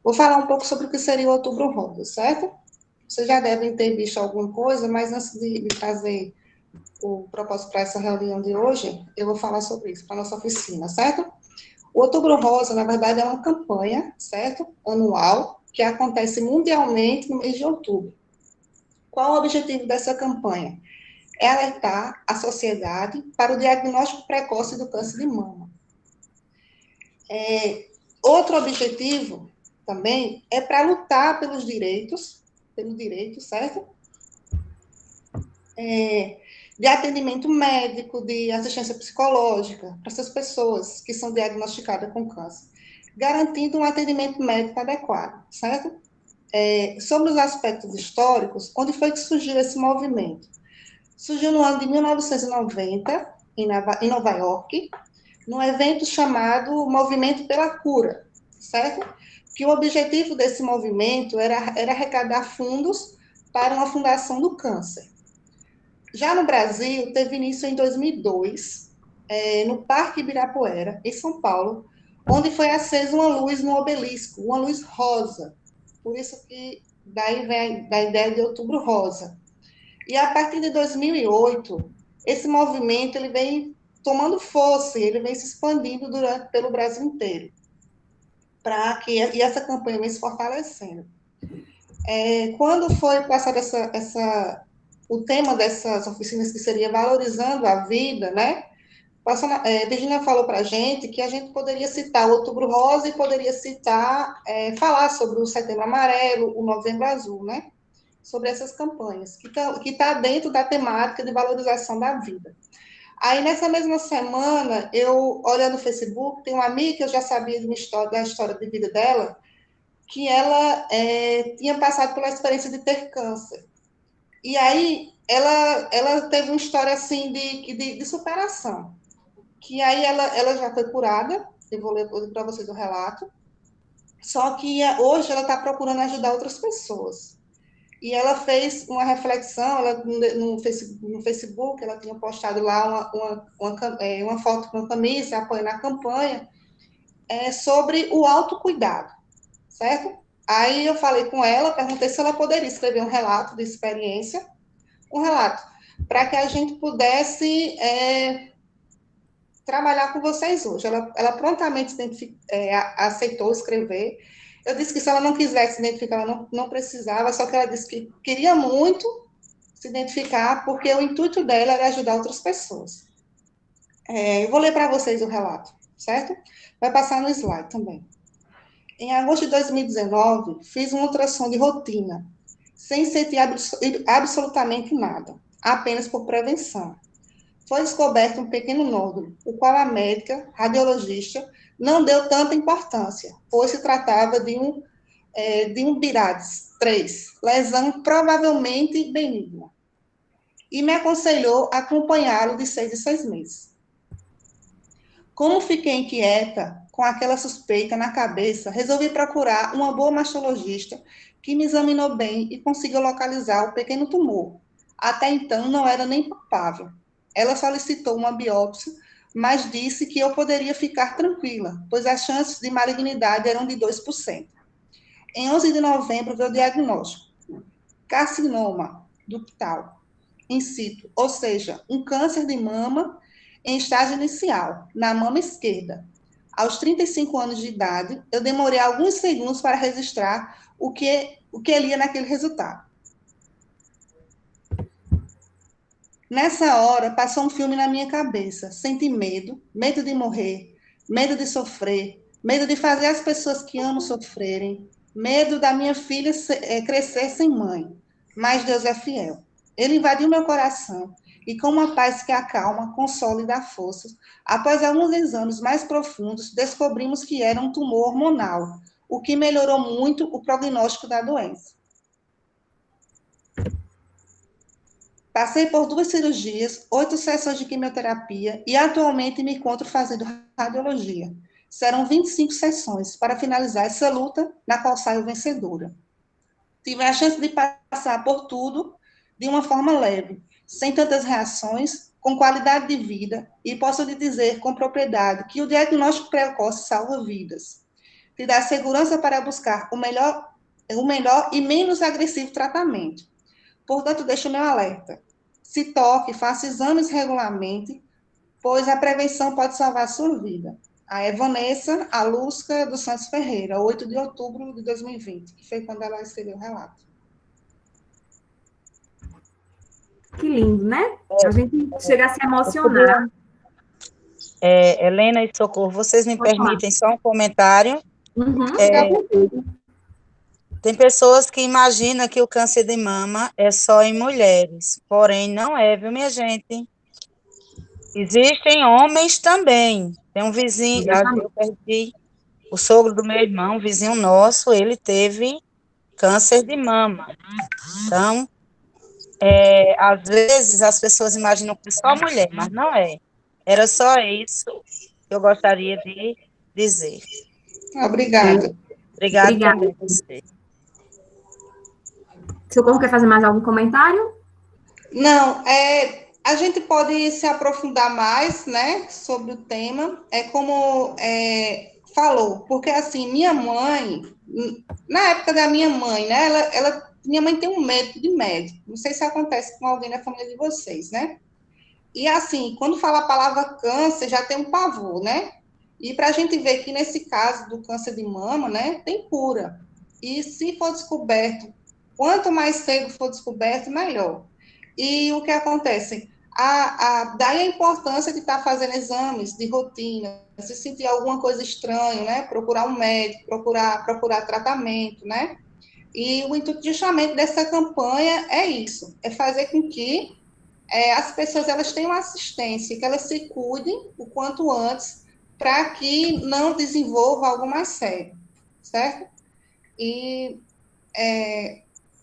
S4: Vou falar um pouco sobre o que seria o Outubro Rosa, certo? Vocês já devem ter visto alguma coisa, mas antes de trazer o propósito para essa reunião de hoje, eu vou falar sobre isso, para a nossa oficina, certo? O Outubro Rosa, na verdade, é uma campanha, certo? Anual, que acontece mundialmente no mês de outubro. Qual o objetivo dessa campanha? É alertar a sociedade para o diagnóstico precoce do câncer de mama. Outro objetivo também é para lutar pelos direitos, certo? de atendimento médico, de assistência psicológica para essas pessoas que são diagnosticadas com câncer, garantindo um atendimento médico adequado, certo? Sobre os aspectos históricos, onde foi que surgiu esse movimento? Surgiu no ano de 1990, em Nova York, num evento chamado Movimento pela Cura, certo? Que o objetivo desse movimento era arrecadar fundos para uma fundação do câncer. Já no Brasil, teve início em 2002, no Parque Ibirapuera, em São Paulo, onde foi acesa uma luz no obelisco, uma luz rosa. Por isso que daí vem a ideia de Outubro Rosa. E a partir de 2008, esse movimento ele vem tomando força, ele vem se expandindo pelo Brasil inteiro, e essa campanha vem se fortalecendo. Quando foi passado o tema dessas oficinas, que seria valorizando a vida, né? Virginia falou para a gente que a gente poderia citar o Outubro Rosa e poderia falar sobre o Setembro Amarelo, o Novembro Azul, né? Sobre essas campanhas, que tá dentro da temática de valorização da vida. Aí, nessa mesma semana, eu, olhando no Facebook, tem uma amiga que eu já sabia da história de vida dela, que ela tinha passado pela experiência de ter câncer. E aí, ela teve uma história, assim, de superação. Que aí, ela já foi curada, eu vou ler para vocês o relato, só que hoje ela está procurando ajudar outras pessoas. E ela fez uma reflexão, no Facebook, ela tinha postado lá uma foto com a camisa, apoiando a campanha, sobre o autocuidado, certo? Aí eu falei com ela, perguntei se ela poderia escrever um relato de experiência, para que a gente pudesse trabalhar com vocês hoje. Ela prontamente aceitou escrever. Eu disse que se ela não quisesse se identificar, ela não precisava, só que ela disse que queria muito se identificar, porque o intuito dela era ajudar outras pessoas. Eu vou ler para vocês o relato, certo? Vai passar no slide também. Em agosto de 2019, fiz um ultrassom de rotina, sem sentir absolutamente nada, apenas por prevenção. Foi descoberto um pequeno nódulo, o qual a médica, radiologista, não deu tanta importância, pois se tratava de um Birads 3, lesão provavelmente benigna, e me aconselhou a acompanhá-lo de 6 em 6 meses. Como fiquei inquieta, com aquela suspeita na cabeça, resolvi procurar uma boa mastologista que me examinou bem e conseguiu localizar o pequeno tumor. Até então não era nem palpável. Ela solicitou uma biópsia, mas disse que eu poderia ficar tranquila, pois as chances de malignidade eram de 2%. Em 11 de novembro veio o diagnóstico: carcinoma ductal in situ, ou seja, um câncer de mama em estágio inicial, na mama esquerda. Aos 35 anos de idade, eu demorei alguns segundos para registrar o que lia naquele resultado. Nessa hora, passou um filme na minha cabeça. Senti medo de morrer, medo de sofrer, medo de fazer as pessoas que amo sofrerem, medo da minha filha crescer sem mãe. Mas Deus é fiel. Ele invadiu meu coração e, com uma paz que acalma, consola e dá forças, após alguns exames mais profundos, descobrimos que era um tumor hormonal, o que melhorou muito o prognóstico da doença. Passei por 2 cirurgias, 8 sessões de quimioterapia e atualmente me encontro fazendo radiologia. Serão 25 sessões para finalizar essa luta, na qual saio vencedora. Tive a chance de passar por tudo de uma forma leve, sem tantas reações, com qualidade de vida, e posso lhe dizer com propriedade que o diagnóstico precoce salva vidas. Te dá segurança para buscar o melhor e menos agressivo tratamento. Portanto, deixo o meu alerta. Se toque, faça exames regularmente, pois a prevenção pode salvar a sua vida. A Vanessa Alusca dos Santos Ferreira, 8 de outubro de 2020, que foi quando ela escreveu o relato.
S2: Que lindo, né? A gente chega a se emocionar.
S5: Helena e Socorro, vocês me permitem só um comentário?
S2: Uhum.
S5: Tem pessoas que imaginam que o câncer de mama é só em mulheres, porém não é, viu, minha gente? Existem homens também. Tem um vizinho, eu perdi o sogro do meu irmão, um vizinho nosso, ele teve câncer de mama. Então, às vezes as pessoas imaginam que é só mulher, mas não é. Era só isso que eu gostaria de dizer.
S4: Obrigada.
S5: Obrigada
S2: Obrigada.
S5: também a você.
S2: Socorro quer fazer mais algum comentário?
S4: Não, a gente pode se aprofundar mais, né, sobre o tema, como falou, porque assim, minha mãe, na época da minha mãe, né, minha mãe tem um medo de médico, não sei se acontece com alguém da família de vocês, né, e assim, quando fala a palavra câncer, já tem um pavor, né, e para a gente ver que nesse caso do câncer de mama, né, tem cura, e se for descoberto, quanto mais cedo for descoberto, melhor. E o que acontece? Daí a importância de estar fazendo exames de rotina, se sentir alguma coisa estranha, né? Procurar um médico, procurar tratamento, né? E o intuito justamente dessa campanha é isso, é fazer com que as pessoas elas tenham assistência, que elas se cuidem o quanto antes, para que não desenvolva algo mais sério, certo? E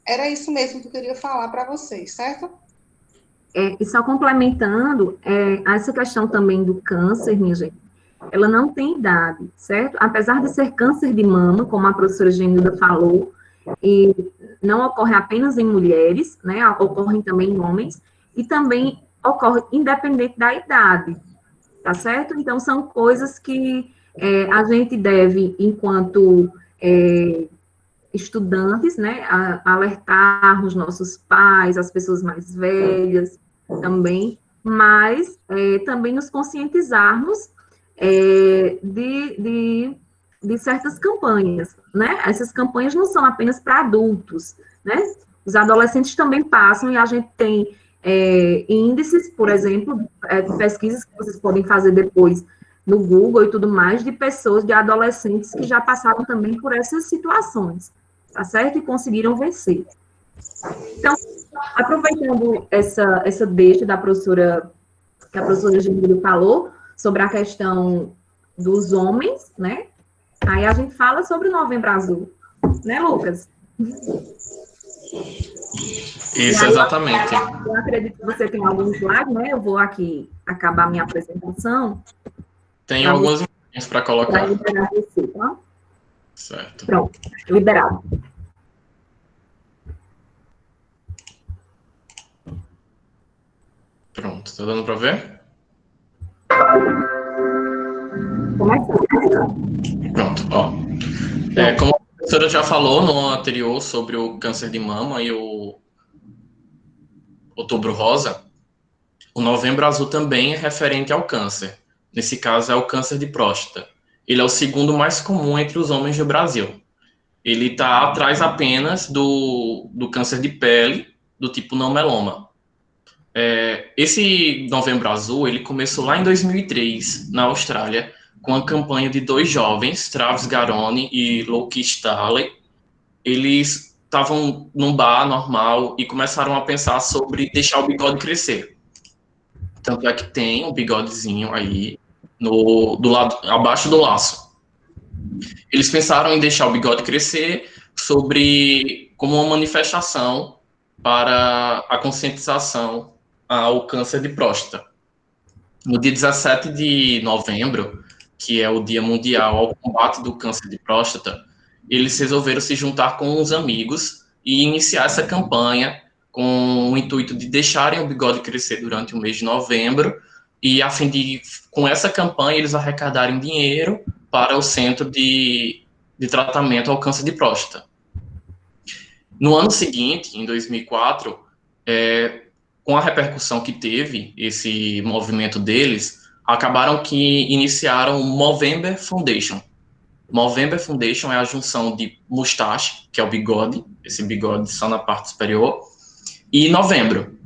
S4: era isso mesmo que eu queria falar para vocês, certo?
S2: E só complementando, essa questão também do câncer, minha gente, ela não tem idade, certo? Apesar de ser câncer de mama, como a professora Genilda falou, e não ocorre apenas em mulheres, né? Ocorre também em homens, e também ocorre independente da idade, tá certo? Então, são coisas que a gente deve, enquanto estudantes, né, alertar os nossos pais, as pessoas mais velhas também, mas também nos conscientizarmos de certas campanhas, né? Essas campanhas não são apenas para adultos, né? Os adolescentes também passam e a gente tem índices, por exemplo, de pesquisas que vocês podem fazer depois no Google e tudo mais, de pessoas, de adolescentes que já passaram também por essas situações, tá certo? E conseguiram vencer. Então, aproveitando essa deixa da professora, que a professora Genilda falou, sobre a questão dos homens, né? Aí a gente fala sobre o Novembro Azul, né, Lucas?
S6: Isso, exatamente.
S2: Eu acredito que você tem alguns slides, né? Eu vou aqui acabar minha apresentação.
S6: Tem algumas imagens para colocar.
S2: Para liberar você, tá?
S6: Certo.
S2: Pronto, liberado.
S6: Pronto, tá dando para ver? Pronto, ó. Como a professora já falou no ano anterior sobre o câncer de mama e o Outubro Rosa, o Novembro Azul também é referente ao câncer. Nesse caso, é o câncer de próstata. Ele é o segundo mais comum entre os homens do Brasil. Ele está atrás apenas do câncer de pele, do tipo não meloma. Esse Novembro Azul, ele começou lá em 2003, na Austrália, com a campanha de dois jovens, Travis Garone e Loki Starley. Eles estavam num bar normal e começaram a pensar sobre deixar o bigode crescer. Tanto é que tem um bigodezinho aí, do lado, abaixo do laço. Eles pensaram em deixar o bigode crescer como uma manifestação para a conscientização ao câncer de próstata. No dia 17 de novembro, que é o Dia Mundial ao Combate do Câncer de Próstata, eles resolveram se juntar com uns amigos e iniciar essa campanha com o intuito de deixarem o bigode crescer durante o mês de novembro e a fim de, com essa campanha, eles arrecadarem dinheiro para o Centro de Tratamento ao Câncer de Próstata. No ano seguinte, em 2004, com a repercussão que teve esse movimento deles, acabaram que iniciaram o Movember Foundation. Movember Foundation é a junção de mustache, que é o bigode, esse bigode só na parte superior, e novembro.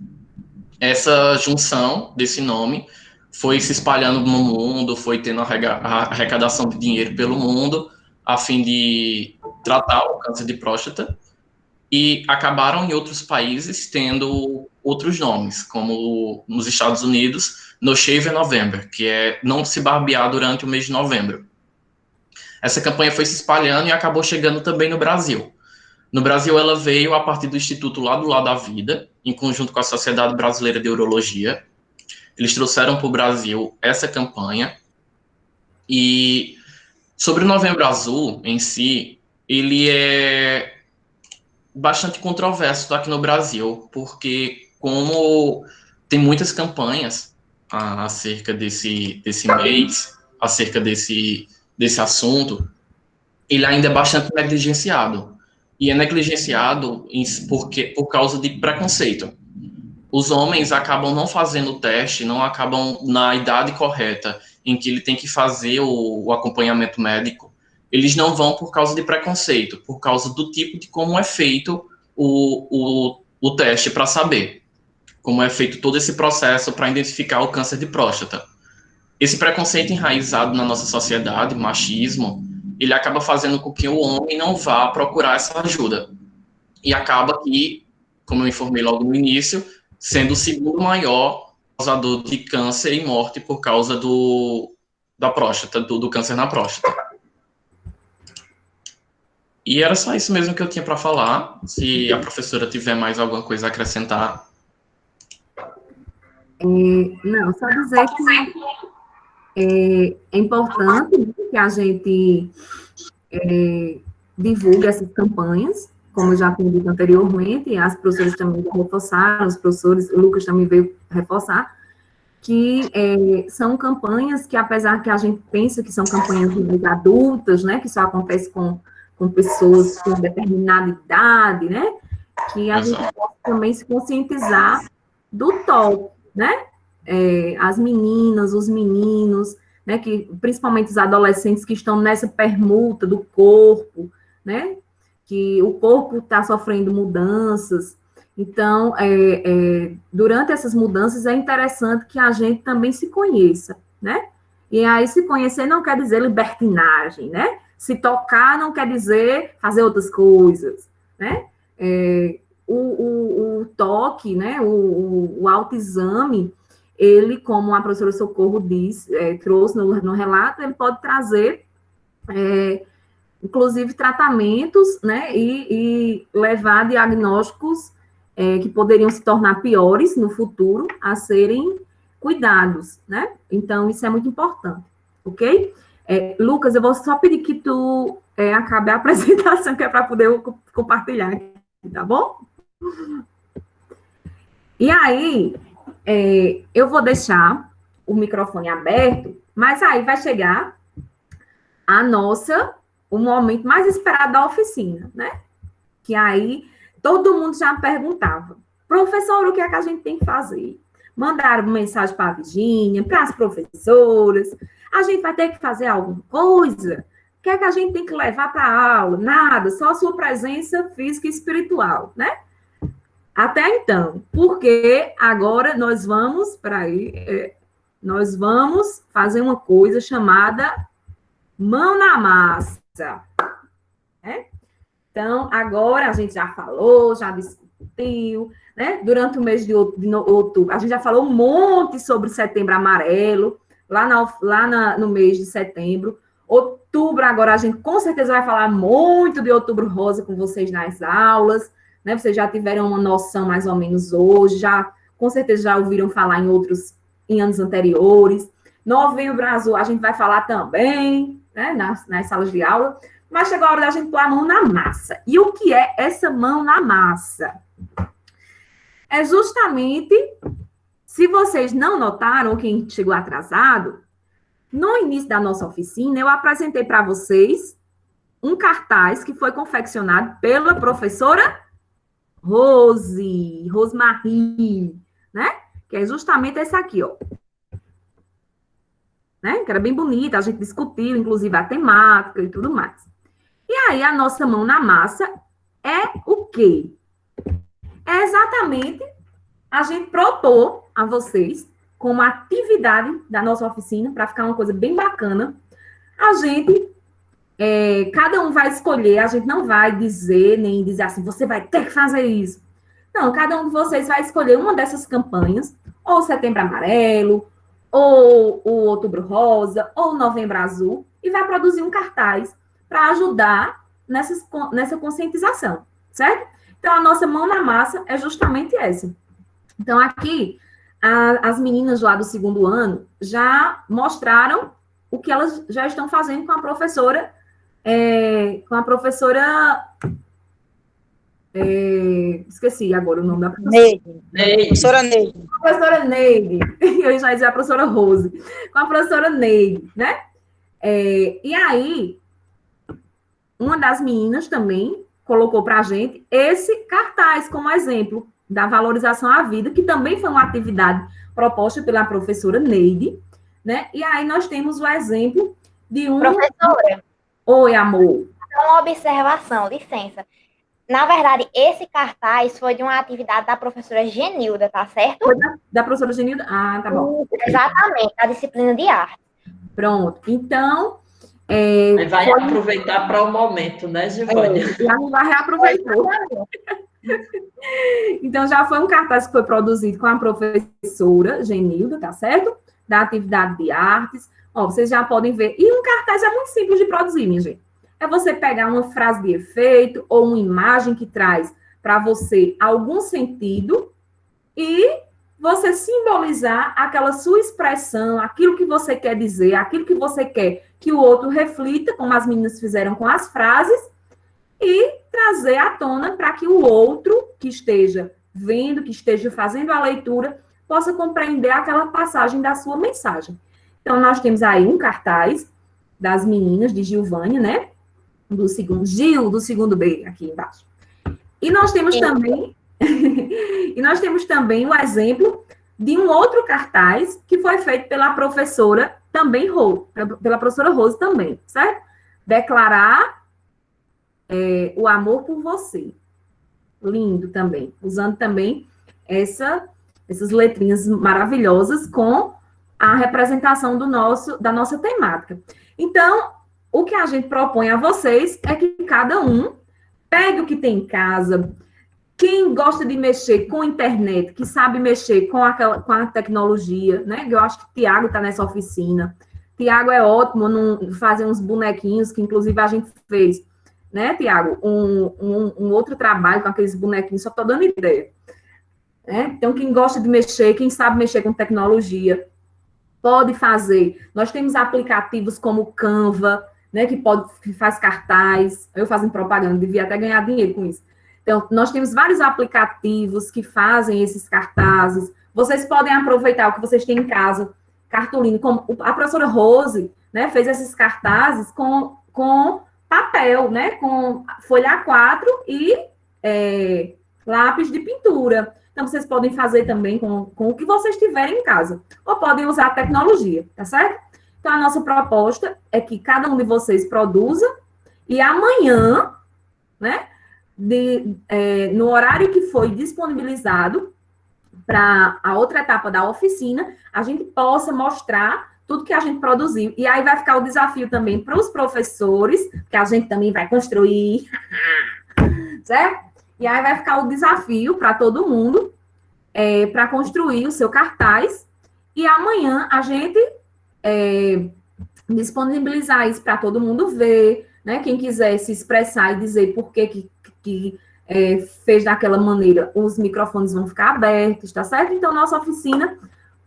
S6: Essa junção desse nome foi se espalhando no mundo, foi tendo arrecadação de dinheiro pelo mundo, a fim de tratar o câncer de próstata, e acabaram em outros países tendo outros nomes, como nos Estados Unidos, No Shave November, que é não se barbear durante o mês de novembro. Essa campanha foi se espalhando e acabou chegando também no Brasil. No Brasil, ela veio a partir do Instituto Lado a Lado da Vida, em conjunto com a Sociedade Brasileira de Urologia. Eles trouxeram para o Brasil essa campanha. E sobre o Novembro Azul em si, ele é bastante controverso aqui no Brasil, porque como tem muitas campanhas acerca desse mês, acerca desse assunto, ele ainda é bastante negligenciado. E é negligenciado por causa de preconceito. Os homens acabam não fazendo o teste, não acabam na idade correta em que ele tem que fazer o acompanhamento médico. Eles não vão por causa de preconceito, por causa do tipo de como é feito o teste para saber como é feito todo esse processo para identificar o câncer de próstata. Esse preconceito enraizado na nossa sociedade, machismo, ele acaba fazendo com que o homem não vá procurar essa ajuda. E acaba que, como eu informei logo no início, sendo o segundo maior causador de câncer e morte por causa da próstata, do câncer na próstata. E era só isso mesmo que eu tinha para falar. Se a professora tiver mais alguma coisa a acrescentar.
S2: Não, só dizer que é importante que a gente divulgue essas campanhas, como eu já tinha dito anteriormente, as professoras também reforçaram, os professores, o Lucas também veio reforçar, que são campanhas que, apesar que a gente pensa que são campanhas mais adultas, né, que só acontece com pessoas com determinada idade, né, que a gente pode também se conscientizar do toque, né, as meninas, os meninos, né, que principalmente os adolescentes que estão nessa permuta do corpo, né, que o corpo está sofrendo mudanças. Então, durante essas mudanças, é interessante que a gente também se conheça, né? E aí, se conhecer não quer dizer libertinagem, né? Se tocar não quer dizer fazer outras coisas, né? O toque, né? O autoexame, ele, como a professora Socorro trouxe no relato, ele pode trazer, inclusive, tratamentos, né? E levar diagnósticos que poderiam se tornar piores no futuro a serem cuidados, né? Então, isso é muito importante, ok? Lucas, eu vou só pedir que tu acabe a apresentação, que é para poder compartilhar aqui, tá bom? E aí, eu vou deixar o microfone aberto, mas aí vai chegar o momento mais esperado da oficina, né? Que aí todo mundo já perguntava, professor, o que é que a gente tem que fazer? Mandaram mensagem para a Virgínia, para as professoras, a gente vai ter que fazer alguma coisa? O que é que a gente tem que levar para a aula? Nada, só a sua presença física e espiritual, né? Até então, porque agora nós vamos, nós vamos fazer uma coisa chamada mão na massa, né? Então, agora a gente já falou, já discutiu, né? Durante o mês de outubro, a gente já falou um monte sobre Setembro Amarelo, no mês de setembro. Outubro, agora a gente com certeza vai falar muito de Outubro Rosa com vocês nas aulas, né? Vocês já tiveram uma noção mais ou menos hoje, com certeza já ouviram falar em anos anteriores. Novembro Azul a gente vai falar também, né? Nas salas de aula. Mas chegou a hora da gente pôr a mão na massa. E o que é essa mão na massa? É justamente, se vocês não notaram, quem chegou atrasado, no início da nossa oficina, eu apresentei para vocês um cartaz que foi confeccionado pela professora Rosemarie, né? Que é justamente esse aqui, ó. Né? Que era bem bonita, a gente discutiu, inclusive, a temática e tudo mais. E aí, a nossa mão na massa é o quê? É exatamente a gente propor a vocês, como atividade da nossa oficina, para ficar uma coisa bem bacana, a gente cada um vai escolher, a gente não vai dizer, nem dizer assim, você vai ter que fazer isso. Não, cada um de vocês vai escolher uma dessas campanhas, ou o Setembro Amarelo, ou o Outubro Rosa, ou o Novembro Azul, e vai produzir um cartaz para ajudar nessa conscientização, certo? Então, a nossa mão na massa é justamente essa. Então, aqui, as meninas lá do 2º ano já mostraram o que elas já estão fazendo com a professora, esqueci agora o nome da professora.
S5: Neide. Professora Neide.
S2: A professora Neide. Eu já ia dizer a professora Rose. Com a professora Neide, né? E aí, uma das meninas também colocou para a gente esse cartaz como exemplo da valorização à vida, que também foi uma atividade proposta pela professora Neide, né? E aí nós temos o exemplo de um...
S8: Professora.
S2: Oi, amor.
S8: Uma observação, licença. Na verdade, esse cartaz foi de uma atividade da professora Genilda, tá certo?
S2: Foi da professora Genilda? Ah, tá bom.
S8: Exatamente, da disciplina de arte.
S2: Pronto. Então...
S3: vai aproveitar para o momento, né, Giovânia?
S2: Já não vai reaproveitar. Então, já foi um cartaz que foi produzido com a professora Genilda, tá certo? Da atividade de artes. Ó, vocês já podem ver. E um cartaz é muito simples de produzir, minha gente. É você pegar uma frase de efeito ou uma imagem que traz para você algum sentido e você simbolizar aquela sua expressão, aquilo que você quer dizer, aquilo que você quer que o outro reflita, como as meninas fizeram com as frases, e trazer à tona para que o outro que esteja vendo, que esteja fazendo a leitura, possa compreender aquela passagem da sua mensagem. Então, nós temos aí um cartaz das meninas de Giovânia, né? Do 2º B, aqui embaixo. E nós temos também... e nós temos também o exemplo de um outro cartaz que foi feito pela professora também pela professora Rose também, certo? Declarar o amor por você. Lindo também. Usando também essas letrinhas maravilhosas com a representação da nossa temática. Então, o que a gente propõe a vocês é que cada um pegue o que tem em casa. Quem gosta de mexer com a internet, que sabe mexer com a tecnologia, né? Eu acho que Tiago está nessa oficina. Tiago é ótimo fazer uns bonequinhos, que inclusive a gente fez, né, Tiago? Um outro trabalho com aqueles bonequinhos, só estou dando ideia. Então, quem gosta de mexer, quem sabe mexer com tecnologia, pode fazer. Nós temos aplicativos como o Canva, né, que faz cartaz. Eu fazendo propaganda, devia até ganhar dinheiro com isso. Então, nós temos vários aplicativos que fazem esses cartazes. Vocês podem aproveitar o que vocês têm em casa, cartolina, como a professora Rose, né, fez esses cartazes com papel, né, com folha A4 e lápis de pintura. Então, vocês podem fazer também com o que vocês tiverem em casa. Ou podem usar a tecnologia, tá certo? Então, a nossa proposta é que cada um de vocês produza e amanhã, né, no horário que foi disponibilizado para a outra etapa da oficina, a gente possa mostrar tudo que a gente produziu. E aí vai ficar o desafio também para os professores, que a gente também vai construir, certo? E aí vai ficar o desafio para todo mundo, para construir o seu cartaz. E amanhã a gente disponibilizar isso para todo mundo ver, né? Quem quiser se expressar e dizer por que fez daquela maneira, os microfones vão ficar abertos, tá certo? Então, nossa oficina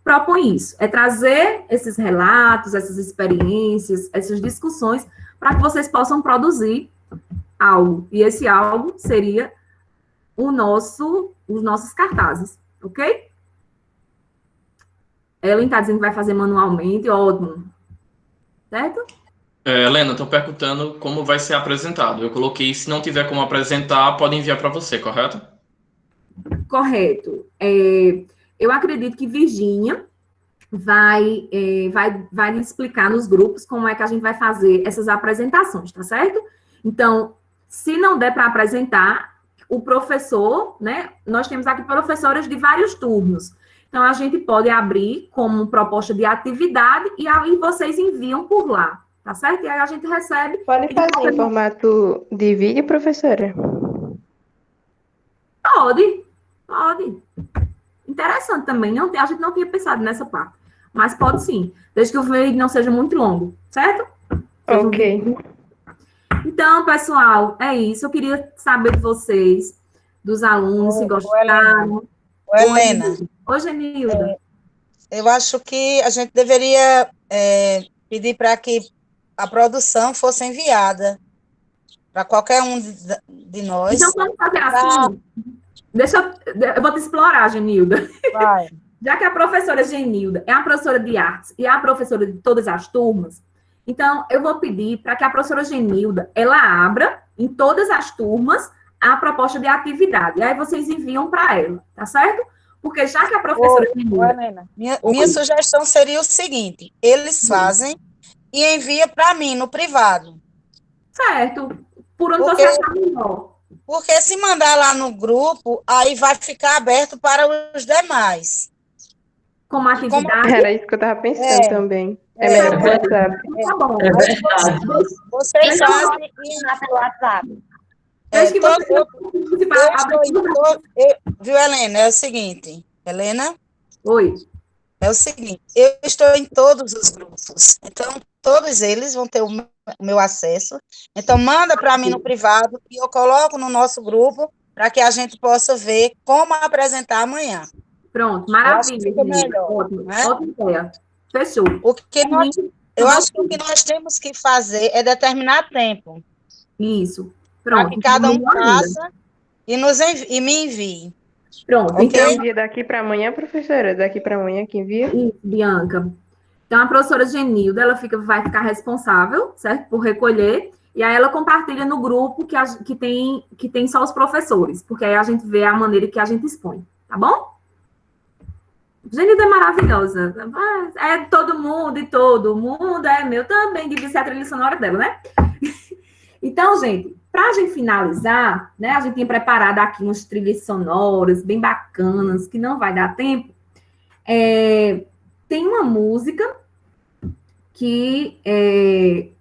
S2: propõe isso, é trazer esses relatos, essas experiências, essas discussões, para que vocês possam produzir algo. E esse algo seria os nossos cartazes, ok? Ellen está dizendo que vai fazer manualmente, ótimo. Certo?
S6: Helena, estou perguntando como vai ser apresentado. Eu coloquei, se não tiver como apresentar, pode enviar para você, correto?
S2: Correto. Eu acredito que Virgínia vai explicar nos grupos como é que a gente vai fazer essas apresentações, tá certo? Então, se não der para apresentar, o professor, né? Nós temos aqui professoras de vários turnos. Então, a gente pode abrir como proposta de atividade e aí vocês enviam por lá, tá certo? E aí a gente recebe.
S7: Pode fazer em formato de vídeo, professora?
S2: Pode. Interessante também, a gente não tinha pensado nessa parte, mas pode sim, desde que o vídeo não seja muito longo, certo?
S7: Ok.
S2: Então, pessoal, é isso. Eu queria saber de vocês, dos alunos, se gostaram.
S5: Helena,
S2: Oi, Genilda.
S5: eu acho que a gente deveria pedir para que a produção fosse enviada para qualquer um de nós.
S2: Então, vamos fazer assim. Eu vou te explorar, Genilda.
S5: Vai.
S2: Já que a professora Genilda é a professora de artes e é a professora de todas as turmas, então eu vou pedir para que a professora Genilda, ela abra em todas as turmas a proposta de atividade. E aí vocês enviam para ela, tá certo? Porque já que a professora Genilda...
S5: Helena, minha sugestão seria o seguinte, eles fazem e envia para mim, no privado.
S2: Certo. Por onde você achar melhor.
S5: Porque se mandar lá no grupo, aí vai ficar aberto para os demais.
S2: Como atividade?
S7: Era isso que eu estava pensando também. É melhor que o WhatsApp.
S2: Tá bom.
S3: É verdade.
S5: Vocês fazem
S8: pelo WhatsApp.
S5: Viu, Helena? É o seguinte, Helena?
S2: Oi.
S5: É o seguinte, eu estou em todos os grupos, então todos eles vão ter o meu acesso, então manda para mim no privado e eu coloco no nosso grupo para que a gente possa ver como apresentar amanhã.
S2: Pronto, maravilha.
S5: Ótimo, né?
S2: Ótima ideia. Fechou.
S5: Eu acho que o que nós temos que fazer é determinar tempo.
S2: Isso.
S5: Para que cada um faça e me envie.
S2: Pronto.
S7: Okay. Então, envia daqui para amanhã, professora? Daqui para amanhã que envia?
S2: Isso, Bianca. Então, a professora Genilda, ela vai ficar responsável, certo? Por recolher, e aí ela compartilha no grupo que tem só os professores, porque aí a gente vê a maneira que a gente expõe, tá bom? Genilda é maravilhosa. É todo mundo e todo mundo é meu também, devia ser a trilha sonora dela, né? Então, gente, para a gente finalizar, né, a gente tinha preparado aqui umas trilhas sonoras bem bacanas, que não vai dar tempo. Tem uma música que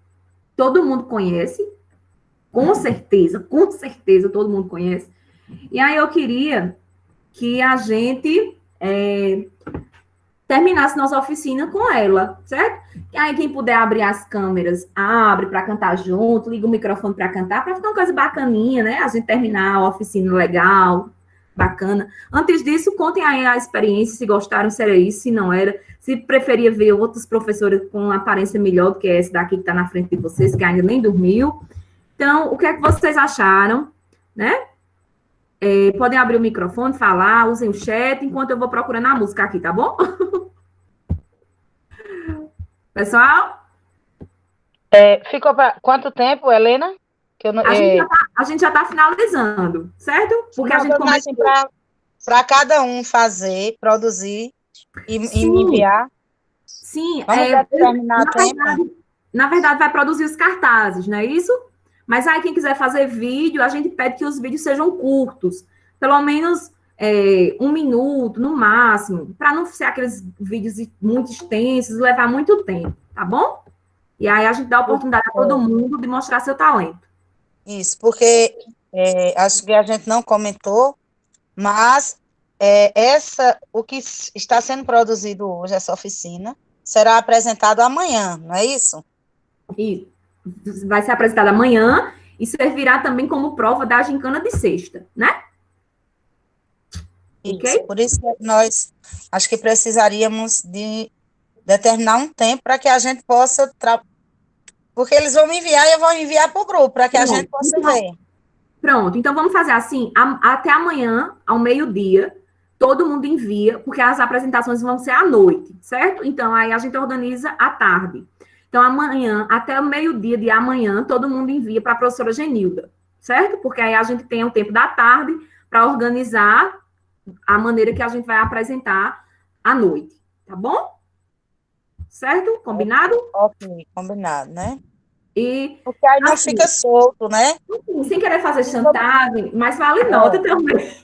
S2: todo mundo conhece, com certeza todo mundo conhece. E aí eu queria que a gente terminasse nossa oficina com ela, certo? E aí quem puder abrir as câmeras, abre para cantar junto, liga o microfone para cantar, para ficar uma coisa bacaninha, né? A gente terminar a oficina legal, bacana. Antes disso, contem aí a experiência, se gostaram, se era isso, se não era, se preferia ver outros professores com uma aparência melhor do que essa daqui que está na frente de vocês, que ainda nem dormiu. Então, o que é que vocês acharam, né? Podem abrir o microfone, falar, usem o chat, enquanto eu vou procurando a música aqui, tá bom? Pessoal?
S5: Ficou para quanto tempo, Helena? Que eu não,
S2: a gente já está finalizando, certo? Porque a gente começa
S5: assim, para cada um fazer, produzir e me enviar.
S2: Sim,
S5: na
S2: verdade, vai produzir os cartazes, não é isso? Mas aí, quem quiser fazer vídeo, a gente pede que os vídeos sejam curtos, pelo menos 1 minuto, no máximo, para não ser aqueles vídeos muito extensos, levar muito tempo, tá bom? E aí a gente dá a oportunidade a todo mundo de mostrar seu talento.
S5: Isso, porque acho que a gente não comentou, mas o que está sendo produzido hoje, essa oficina, será apresentado amanhã, não é isso?
S2: Isso. Vai ser apresentado amanhã e servirá também como prova da gincana de sexta, né?
S5: Isso, okay? Por isso que nós acho que precisaríamos de determinar um tempo para que a gente possa... Porque eles vão me enviar e eu vou enviar para o grupo, para que a gente possa ver.
S2: Pronto, então vamos fazer assim, até amanhã, ao meio-dia, todo mundo envia, porque as apresentações vão ser à noite, certo? Então, aí a gente organiza à tarde. Então, amanhã, até o meio-dia de amanhã, todo mundo envia para a professora Genilda, certo? Porque aí a gente tem o tempo da tarde para organizar a maneira que a gente vai apresentar à noite, tá bom? Certo? Combinado?
S5: Ok, combinado, né?
S2: Porque
S5: aí não fica solto, né?
S2: Sem querer fazer chantagem, mas vale nota também.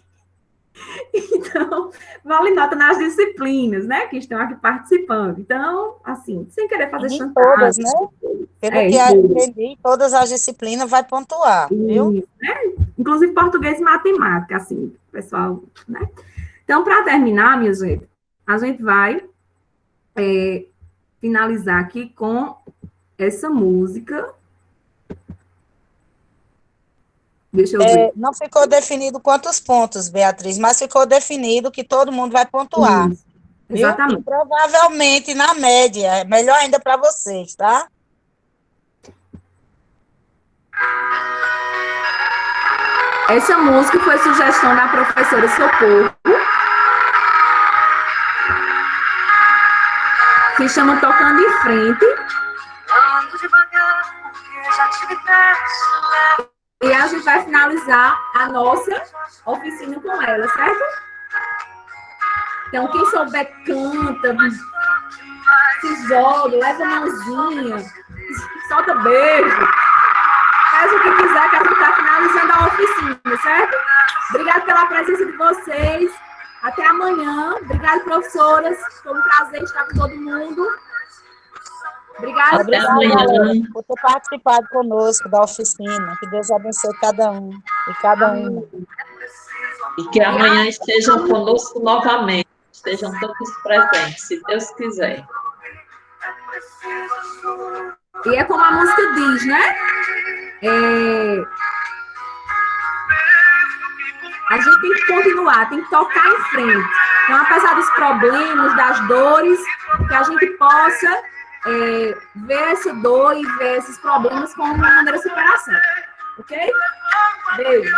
S2: Então, vale nota nas disciplinas, né, que estão aqui participando. Então, assim, sem querer fazer
S5: Em
S2: chantagem.
S5: todas, né? Pelo
S2: É,
S5: que
S2: em todas.
S5: entendi, todas as disciplinas vai pontuar, viu?
S2: Isso, né? Inclusive português e matemática, assim, pessoal, né? Então, para terminar, minha gente, a gente vai finalizar aqui com essa música. Deixa eu ver.
S5: Não ficou definido quantos pontos, Beatriz, mas ficou definido que todo mundo vai pontuar,
S2: Isso,
S5: viu?
S2: exatamente.
S5: E provavelmente na média, é melhor ainda para vocês, tá?
S2: Essa música foi sugestão da professora Socorro. Se chama Tocando em Frente.
S1: Ando devagar, porque já tive pressa.
S2: E a gente vai finalizar a nossa oficina com ela, certo? Então, quem souber, canta, se joga, leva a mãozinha, solta beijo, faz o que quiser, que a gente está finalizando a oficina, certo? Obrigada pela presença de vocês. Até amanhã. Obrigada, professoras. Foi um prazer estar com todo mundo. Obrigada.
S5: Obrigada, galera, por ter participado conosco da oficina. Que Deus abençoe cada um e cada uma.
S3: E que amanhã estejam conosco novamente, estejam todos presentes, se Deus quiser.
S2: E é como a música diz, né? A gente tem que continuar, tem que tocar em frente. Então, apesar dos problemas, das dores, que a gente possa ver essa dor e ver esses problemas como uma maneira de superação. Ok? Beijo.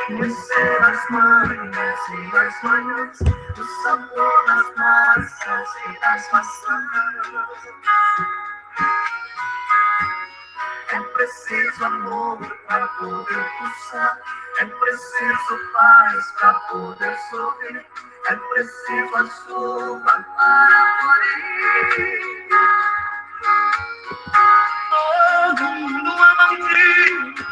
S1: Conhecer as manhãs e as manhãs, o sabor das massas e das maçãs. É preciso amor para poder pulsar, é preciso paz para poder sorrir, é preciso a chuva para florir. Todo mundo ama um dia.